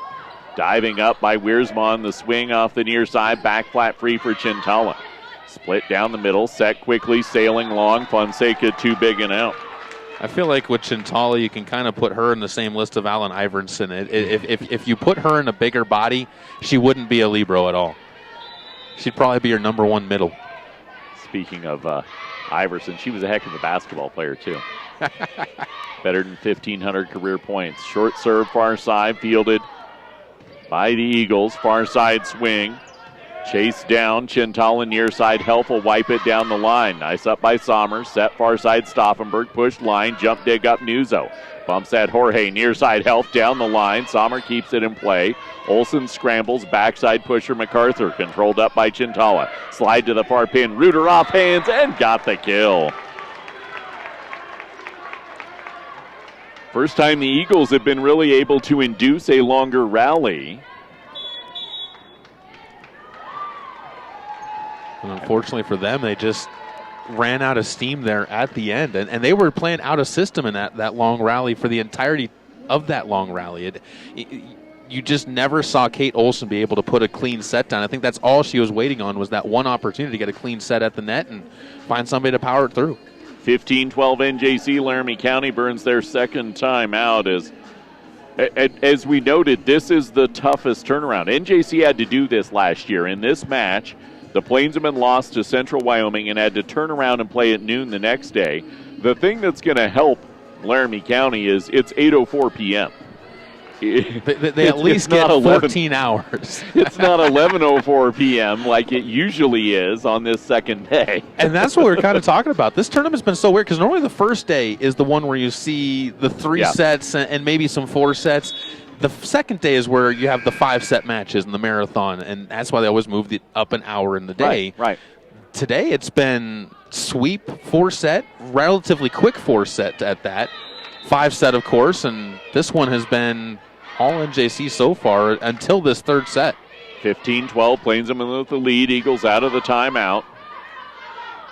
A: Diving up by Wiersma on the swing off the near side. Back flat free for Chintala. Split down the middle. Set quickly. Sailing long. Fonseca too big and out.
B: I feel like with Chintala, you can kind of put her in the same list of Allen Iverson. If you put her in a bigger body, she wouldn't be a libero at all. She'd probably be your number 1 middle.
A: Speaking of Iverson, she was a heck of a basketball player, too. Better than 1,500 career points. Short serve, far side, fielded by the Eagles. Far side swing. Chase down. Chintala near side. Help will wipe it down the line. Nice up by Sommer. Set far side. Stauffenberg. Push line. Jump dig up Nuzzo. Bumps at Jorge. Near side help down the line. Sommer keeps it in play. Olsen scrambles. Backside pusher MacArthur. Controlled up by Chintala. Slide to the far pin. Reuter off hands and got the kill. First time the Eagles have been really able to induce a longer rally.
B: And unfortunately for them, they just ran out of steam there at the end. And they were playing out of system in that long rally for the entirety of that long rally. You just never saw Kate Olson be able to put a clean set down. I think that's all she was waiting on, was that one opportunity to get a clean set at the net and find somebody to power it through.
A: 15-12 NJC. Laramie County burns their second time out. As we noted, this is the toughest turnaround. NJC had to do this last year. In this match, the Plainsmen lost to Central Wyoming and had to turn around and play at noon the next day. The thing that's going to help Laramie County is it's 8:04 p.m.
B: They at least get 14 hours.
A: It's not 11:04 p.m. like it usually is on this second day.
B: And that's what we're kind of talking about. This tournament's been so weird because normally the first day is the one where you see the 3 sets and maybe some 4 sets. The second day is where you have the 5-set matches in the marathon, and that's why they always moved it up an hour in the day.
A: Right.
B: Today it's been sweep 4-set, relatively quick 4-set at that. 5-set, of course, and this one has been all NJC so far until this third set.
A: 15-12, Plainsmen with the lead. Eagles out of the timeout.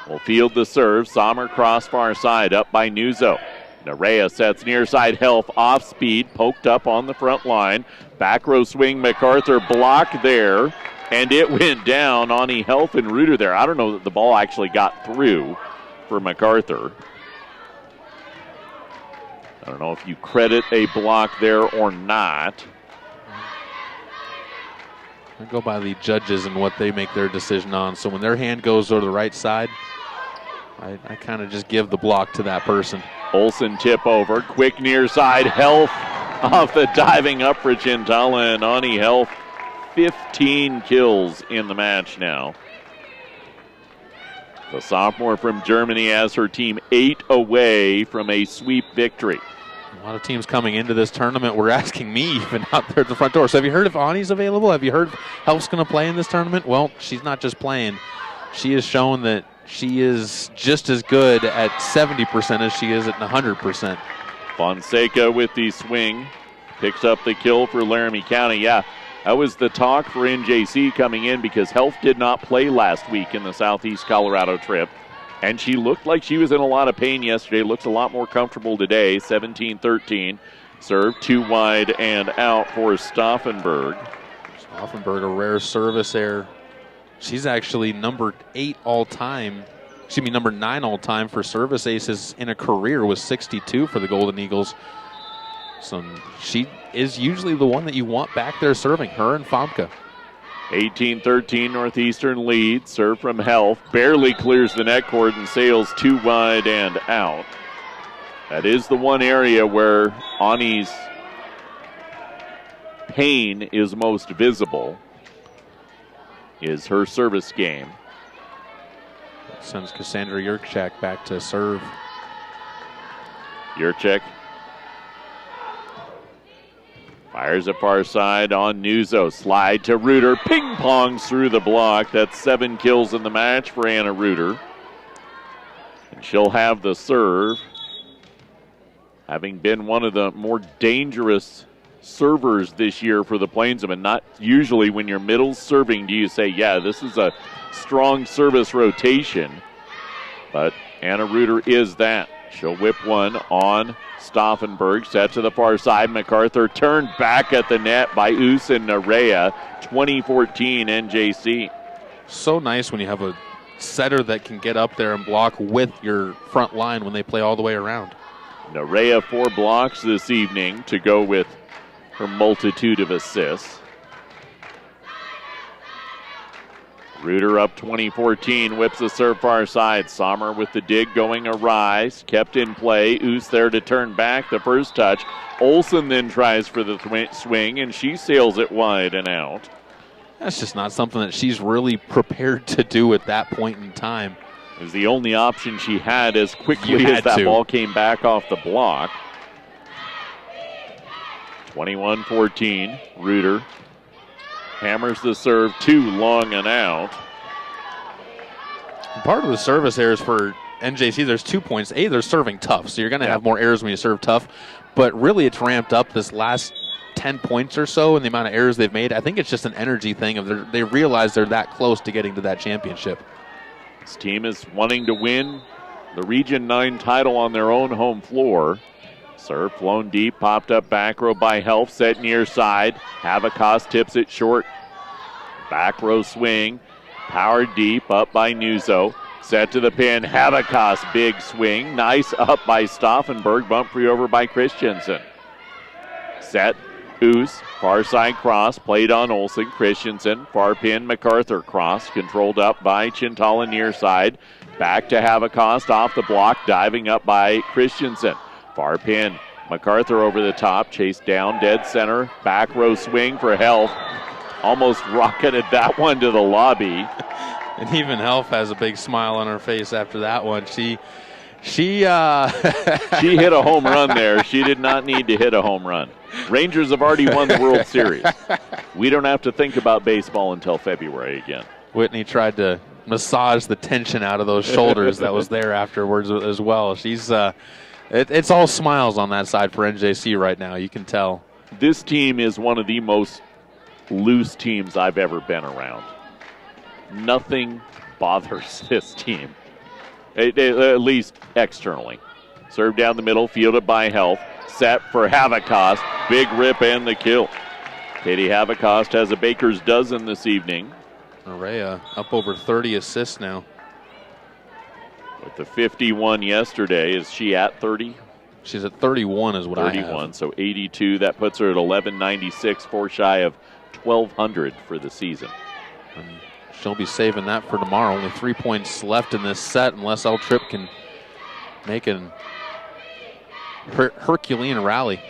A: Will field the serve. Sommer crossbar side, up by Nuzzo. Nerea sets near side Helf off speed, poked up on the front line. Back row swing, MacArthur blocked there, and it went down. Ani Helf and Reuter there. I don't know that the ball actually got through for MacArthur. I don't know if you credit a block there or not.
B: I go by the judges and what they make their decision on. So when their hand goes to the right side, I kind of just give the block to that person.
A: Olsen tip over, quick near side, Helf off the diving Uprich Intala, and Ani Helf 15 kills in the match now. The sophomore from Germany has her team 8 away from a sweep victory.
B: A lot of teams coming into this tournament were asking me even out there at the front door. So have you heard if Ani's available? Have you heard if Helf's going to play in this tournament? Well, she's not just playing. She has shown that she is just as good at 70% as she is at 100%.
A: Fonseca with the swing. Picks up the kill for Laramie County. Yeah, that was the talk for NJC coming in because Helf did not play last week in the Southeast Colorado trip. And she looked like she was in a lot of pain yesterday. Looks a lot more comfortable today. 17-13. Serve 2 wide and out for Stauffenberg.
B: Stauffenberg, a rare service error. She's actually number 9 all time for service aces in a career with 62 for the Golden Eagles. So she is usually the one that you want back there serving, her and Famke.
A: 18-13 Northeastern lead. Serve from Helf. Barely clears the net cord and sails 2 wide and out. That is the one area where Ani's pain is most visible, is her service game.
B: Sends Cassandra Yurchak back to serve.
A: Yurchak fires a far side on Nuzzo. Slide to Reuter. Ping pongs through the block. That's 7 kills in the match for Anna Reuter. And she'll have the serve. Having been one of the more dangerous servers this year for the Plainsmen. Not usually when you're middle serving do you say, yeah, this is a strong service rotation. But Anna Reuter is that. She'll whip one on Stauffenberg, set to the far side. MacArthur turned back at the net by Us and Nerea. 2014 NJC.
B: So nice when you have a setter that can get up there and block with your front line when they play all the way around.
A: Nerea 4 blocks this evening to go with her multitude of assists. Reuter up 2014, whips the serve far side. Sommer with the dig going awry, kept in play. Us there to turn back the first touch. Olsen then tries for the swing, and she sails it wide and out.
B: That's just not something that she's really prepared to do at that point in time.
A: It was the only option she had as quickly as that ball came back off the block. 21-14, Reuter hammers the serve too long and out.
B: Part of the service errors for NJC, there's 2 points. They're serving tough, so you're going to have more errors when you serve tough. But really, it's ramped up this last 10 points or so and the amount of errors they've made. I think it's just an energy thing of they realize they're that close to getting to that championship.
A: This team is wanting to win the Region 9 title on their own home floor. Serve flown deep, popped up back row by Helf, set near side. Havakos tips it short. Back row swing, powered deep, up by Nuzzo. Set to the pin, Havakos, big swing. Nice up by Stauffenberg, bump free over by Christensen. Set, Oos, far side cross, played on Olsen. Christensen, far pin, MacArthur cross, controlled up by Chintala near side. Back to Havakos, off the block, diving up by Christensen. Far pin, MacArthur over the top, chased down, dead center. Back row swing for Helf. Almost rocketed that one to the lobby.
B: And even Helf has a big smile on her face after that one. She hit
A: a home run there. She did not need to hit a home run. Rangers have already won the World Series. We don't have to think about baseball until February again.
B: Whitney tried to massage the tension out of those shoulders that was there afterwards as well. She's it's all smiles on that side for NJC right now. You can tell.
A: This team is one of the most loose teams I've ever been around. Nothing bothers this team, at least externally. Serve down the middle, fielded by Helf. Set for Havakos. Big rip and the kill. Katie Havakos has a baker's dozen this evening.
B: Araya up over 30 assists now.
A: With the 51 yesterday, is she at 30?
B: She's at 31 is what
A: 31,
B: I have.
A: 31, so 82. That puts her at 1196, 4 shy of 1,200 for the season.
B: And she'll be saving that for tomorrow. Only 3 points left in this set unless L Tripp can make an Herculean rally.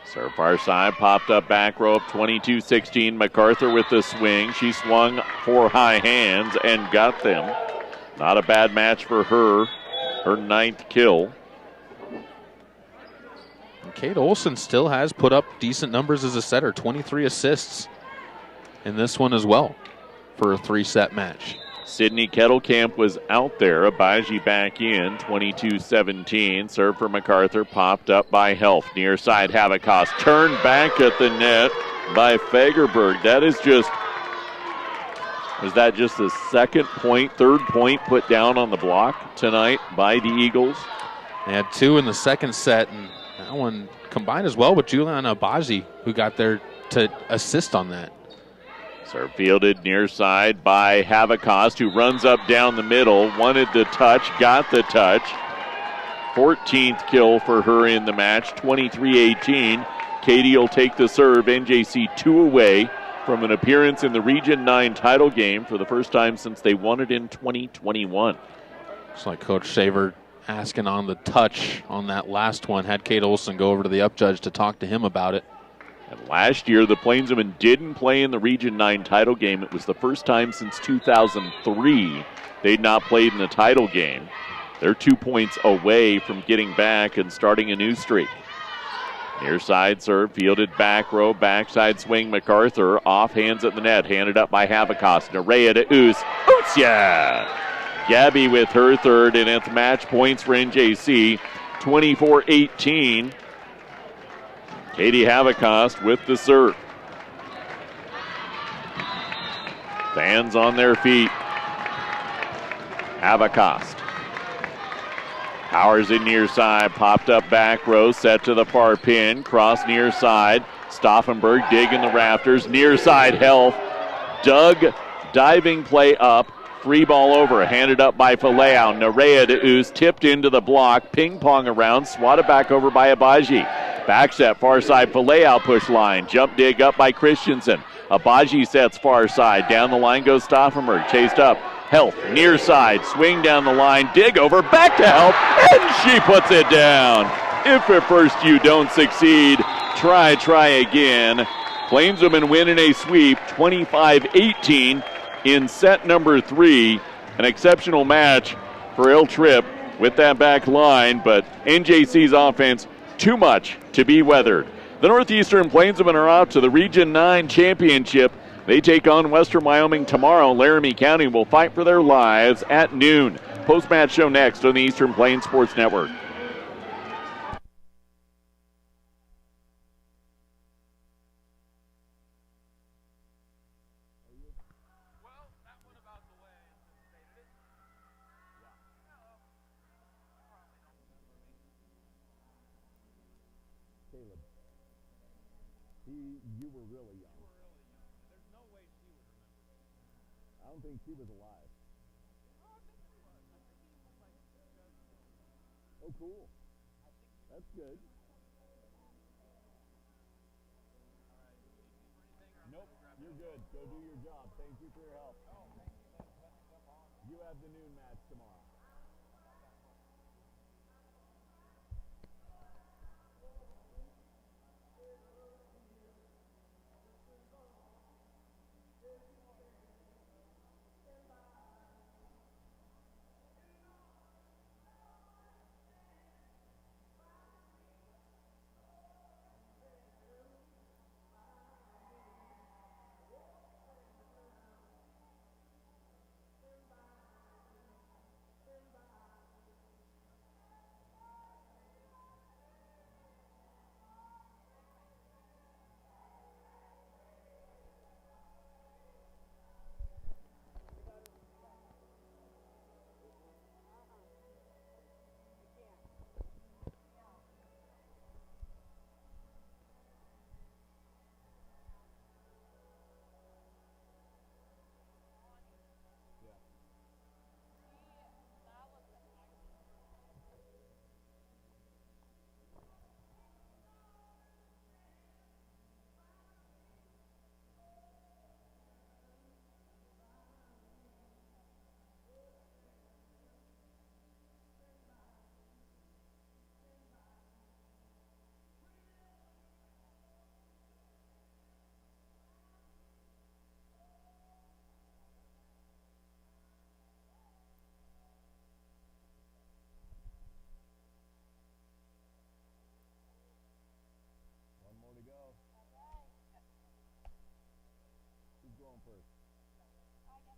A: Serve far side, popped up back rope, 22-16. MacArthur with the swing. She swung 4 high hands and got them. Not a bad match for her. Her 9th kill.
B: And Kate Olsen still has put up decent numbers as a setter. 23 assists in this one as well for a 3-set match.
A: Sydney Kettlecamp was out there. Abaji back in, 22-17. Serve for MacArthur, popped up by Helf. Near side, Havakos. Turned back at the net by Fagerberg. That is just, was that just the third point put down on the block tonight by the Eagles?
B: They had 2 in the second set, and that one combined as well with Juliana Abaji, who got there to assist on that.
A: Serve fielded near side by Havakos, who runs up down the middle. Wanted the touch, got the touch. 14th kill for her in the match, 23-18. Katie will take the serve. NJC 2 away from an appearance in the Region 9 title game for the first time since they won it in 2021.
B: Looks like Coach Shaver asking on the touch on that last one. Had Kate Olsen go over to the up-judge to talk to him about it.
A: And last year, the Plainswomen didn't play in the Region 9 title game. It was the first time since 2003 they'd not played in a title game. They're 2 points away from getting back and starting a new streak. Near side serve, fielded back row, backside swing, MacArthur, off hands at the net, handed up by Havakos. Nerea to Oos. Oosya! Gabby with her third, and it's match points for NJC, 24-18. Katie Havakos with the serve. Fans on their feet. Havakos. Powers in near side, popped up back row, set to the far pin, cross near side. Stauffenberg digging the rafters, near side Helf. Doug, diving play up, free ball over, handed up by Faleo. Nerea to Oos, tipped into the block, ping pong around, swatted back over by Abaji. Back set, far side, Faleo push line, jump dig up by Christensen. Abaji sets far side, down the line goes Stauffenberg, chased up. Helf, near side, swing down the line, dig over, back to Helf, and she puts it down. If at first you don't succeed, try again. Plainswomen win in a sweep, 25-18 in set number 3. An exceptional match for L Tripp with that back line, but NJC's offense, too much to be weathered. The Northeastern Plainswomen are out to the Region 9 championship, They take on Western Wyoming tomorrow. Laramie County will fight for their lives at noon. Post-match show next on the Eastern Plains Sports Network.
D: You were really young. There's no way she would remember. I don't think she was alive. Oh, cool. That's good. Nope, you're good. Go do your job. Thank you for your help. You have the noon match tomorrow.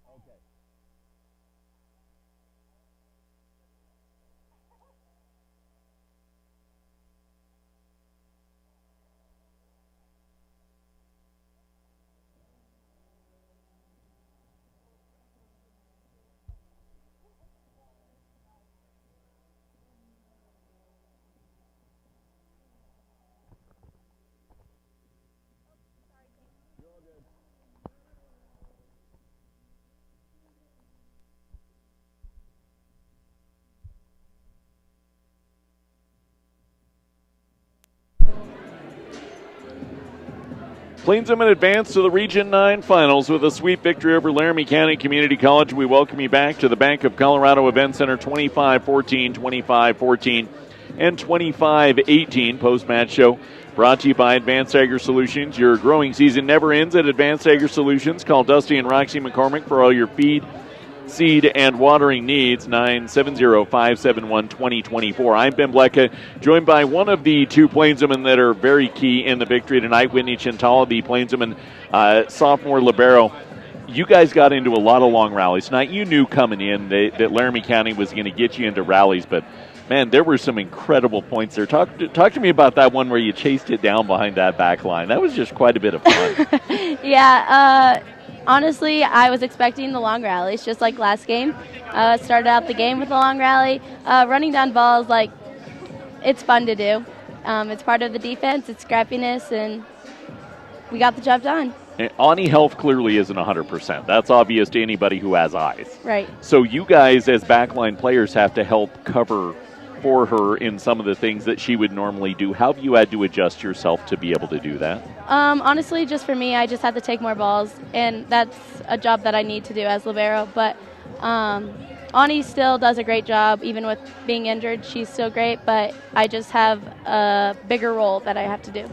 D: Okay. You're all good.
A: Plainswomen advance to the Region 9 Finals with a sweep victory over Laramie County Community College. We welcome you back to the Bank of Colorado Event Center, 25-14, 25-14, and 25-18 post-match show. Brought to you by Advanced Agri Solutions. Your growing season never ends at Advanced Agri Solutions. Call Dusty and Roxy McCormick for all your feed, seed, and watering needs. 970-571-2024. I'm Ben Blecka, joined by one of the two Plainswomen that are very key in the victory tonight, Whitney Chintala, the Plainswoman sophomore libero. You guys got into a lot of long rallies tonight. You knew coming in that Laramie County was going to get you into rallies, but man, there were some incredible points there. Talk to me about that one where you chased it down behind that back line. That was just quite a bit of fun.
E: Yeah, honestly, I was expecting the long rallies, just like last game. Started out the game with a long rally. Running down balls, like, it's fun to do. It's part of the defense. It's scrappiness, and we got the job done.
A: Ani Health clearly isn't 100%. That's obvious to anybody who has eyes.
E: Right.
A: So you guys, as backline players, have to help cover for her in some of the things that she would normally do. How have you had to adjust yourself to be able to do that?
E: Honestly, just for me, I just have to take more balls, and that's a job that I need to do as libero. But Ani still does a great job, even with being injured. She's still great, but I just have a bigger role that I have to do.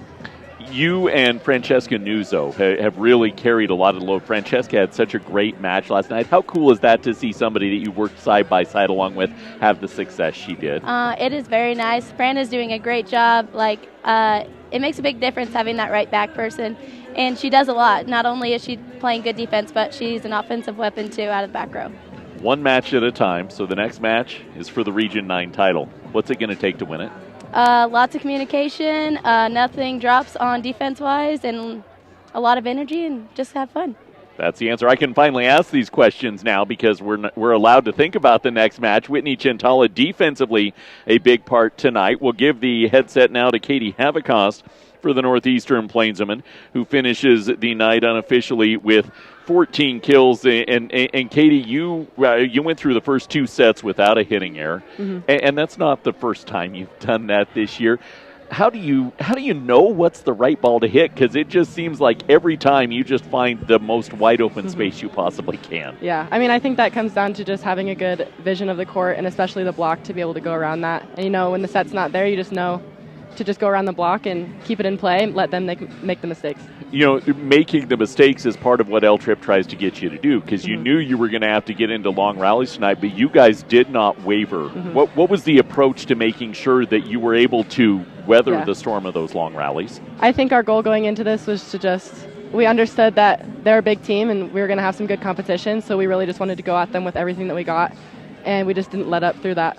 A: You and Francesca Nuzzo have really carried a lot of the load. Francesca had such a great match last night. How cool is that to see somebody that you worked side by side along with have the success she did?
E: It is very nice. Fran is doing a great job. It makes a big difference having that right back person, and she does a lot. Not only is she playing good defense, but she's an offensive weapon too out of the back row.
A: One match at a time. So the next match is for the Region 9 title. What's it going to take to win it?
E: Lots of communication, nothing drops on defense-wise, and a lot of energy, and just have fun.
A: That's the answer. I can finally ask these questions now because we're allowed to think about the next match. Whitney Chintala defensively a big part tonight. We'll give the headset now to Katie Havacost for the Northeastern Plainswomen, who finishes the night unofficially with 14 kills. And Katie, you went through the first 2 sets without a hitting error, and that's not the first time you've done that this year. How do you know what's the right ball to hit? Because it just seems like every time you just find the most wide open space you possibly can.
F: Yeah, I mean, I think that comes down to just having a good vision of the court and especially the block to be able to go around that. And when the set's not there, you just know to just go around the block and keep it in play and let them make the mistakes.
A: Making the mistakes is part of what L Trip tries to get you to do, because you knew you were going to have to get into long rallies tonight, but you guys did not waver. What was the approach to making sure that you were able to weather the storm of those long rallies?
F: I think our goal going into this was to we understood that they're a big team and we were going to have some good competition, so we really just wanted to go at them with everything that we got, and we just didn't let up through that.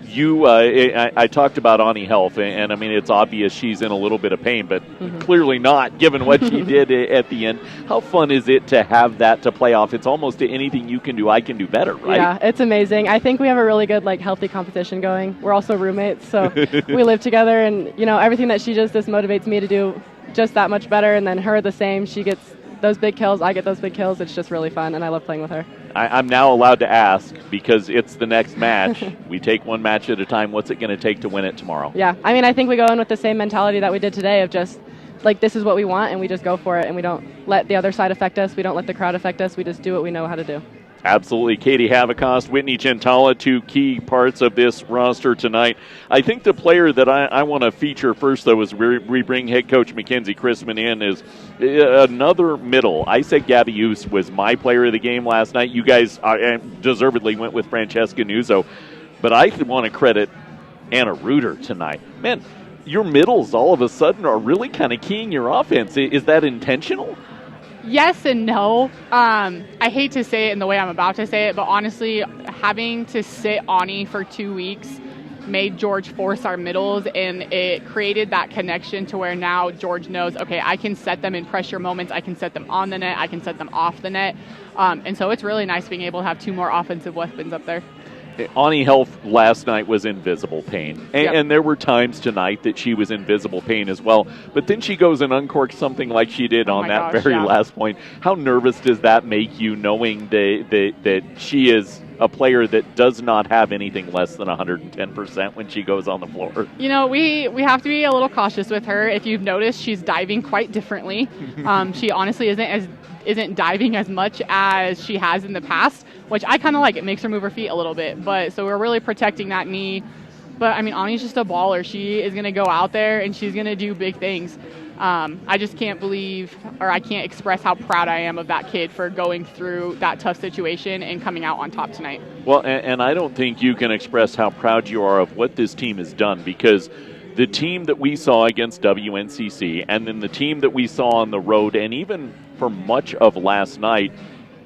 A: I talked about Ani Health, and I mean, it's obvious she's in a little bit of pain, but clearly not, given what she did at the end. How fun is it to have that to play off? It's almost anything you can do, I can do better, right?
F: Yeah, it's amazing. I think we have a really good, healthy competition going. We're also roommates, so we live together, and, everything that she does just motivates me to do just that much better, and then her the same. She gets those big kills, I get those big kills. It's just really fun, and I love playing with her.
A: I'm now allowed to ask, because it's the next match. We take one match at a time. What's it going to take to win it tomorrow?
F: Yeah, I mean, I think we go in with the same mentality that we did today of just, this is what we want, and we just go for it, and we don't let the other side affect us. We don't let the crowd affect us. We just do what we know how to do.
A: Absolutely. Katie Havacost, Whitney Chintala, 2 key parts of this roster tonight. I think the player that I want to feature first, though, as we bring head coach Mackenzie Chrisman in, is another middle. I said Gabby Oos was my player of the game last night. You guys deservedly went with Francesca Nuzzo. But I want to credit Anna Reuter tonight. Man, your middles all of a sudden are really kind of keying your offense. Is that intentional?
G: Yes and no. I hate to say it in the way I'm about to say it, but honestly, having to sit Ani for 2 weeks made George force our middles, and it created that connection to where now George knows, okay, I can set them in pressure moments, I can set them on the net, I can set them off the net. And so it's really nice being able to have 2 more offensive weapons up there.
A: Ani Health last night was in visible pain, and there were times tonight that she was in visible pain as well. But then she goes and uncorks something like she did on that very last point. How nervous does that make you, knowing that she is a player that does not have anything less than 110% when she goes on the floor?
G: We have to be a little cautious with her. If you've noticed, she's diving quite differently. She honestly isn't diving as much as she has in the past, which I kind of like. It makes her move her feet a little bit. But so we're really protecting that knee. But I mean, Ani's just a baller. She is going to go out there and she's going to do big things. I just can't believe, or I can't express how proud I am of that kid for going through that tough situation and coming out on top tonight.
A: Well, and I don't think you can express how proud you are of what this team has done, because the team that we saw against WNCC and then the team that we saw on the road, and even for much of last night,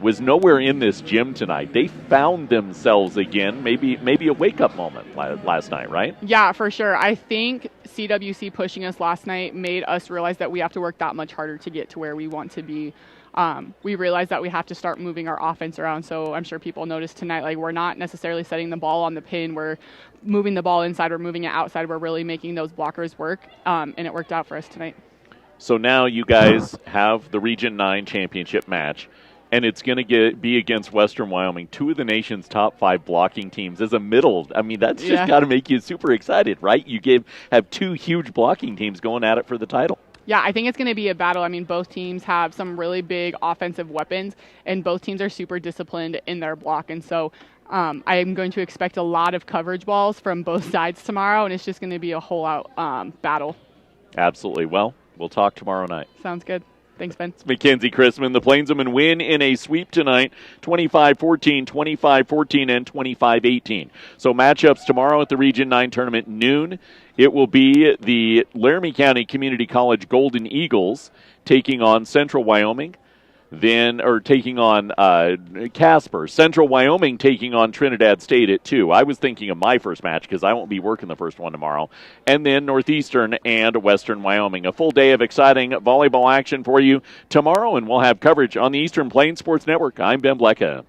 A: was nowhere in this gym tonight. They found themselves again, maybe a wake-up moment last night, right?
G: Yeah, for sure. I think CWC pushing us last night made us realize that we have to work that much harder to get to where we want to be. We realized that we have to start moving our offense around, so I'm sure people noticed tonight, we're not necessarily setting the ball on the pin, we're moving the ball inside, we're moving it outside, we're really making those blockers work, and it worked out for us tonight.
A: So now you guys have the Region 9 championship match, and it's going to be against Western Wyoming, 2 of the nation's top 5 blocking teams. As a middle, I mean, that's just got to make you super excited, right? You have 2 huge blocking teams going at it for the title.
G: Yeah, I think it's going to be a battle. I mean, both teams have some really big offensive weapons, and both teams are super disciplined in their block. And so I am going to expect a lot of coverage balls from both sides tomorrow, and it's just going to be a whole-out battle. Absolutely.
A: Well, we'll talk tomorrow night.
G: Sounds good. Thanks, Ben.
A: It's Mackenzie Chrisman. The Plainswomen win in a sweep tonight, 25-14, 25-14, and 25-18. So matchups tomorrow at the Region 9 tournament noon. It will be the Laramie County Community College Golden Eagles taking on Central Wyoming. then or taking on Casper. Central Wyoming taking on Trinidad State at 2. I was thinking of my first match because I won't be working the first one tomorrow. And then Northeastern and Western Wyoming. A full day of exciting volleyball action for you tomorrow, and we'll have coverage on the Eastern Plains Sports Network. I'm Ben Blecka.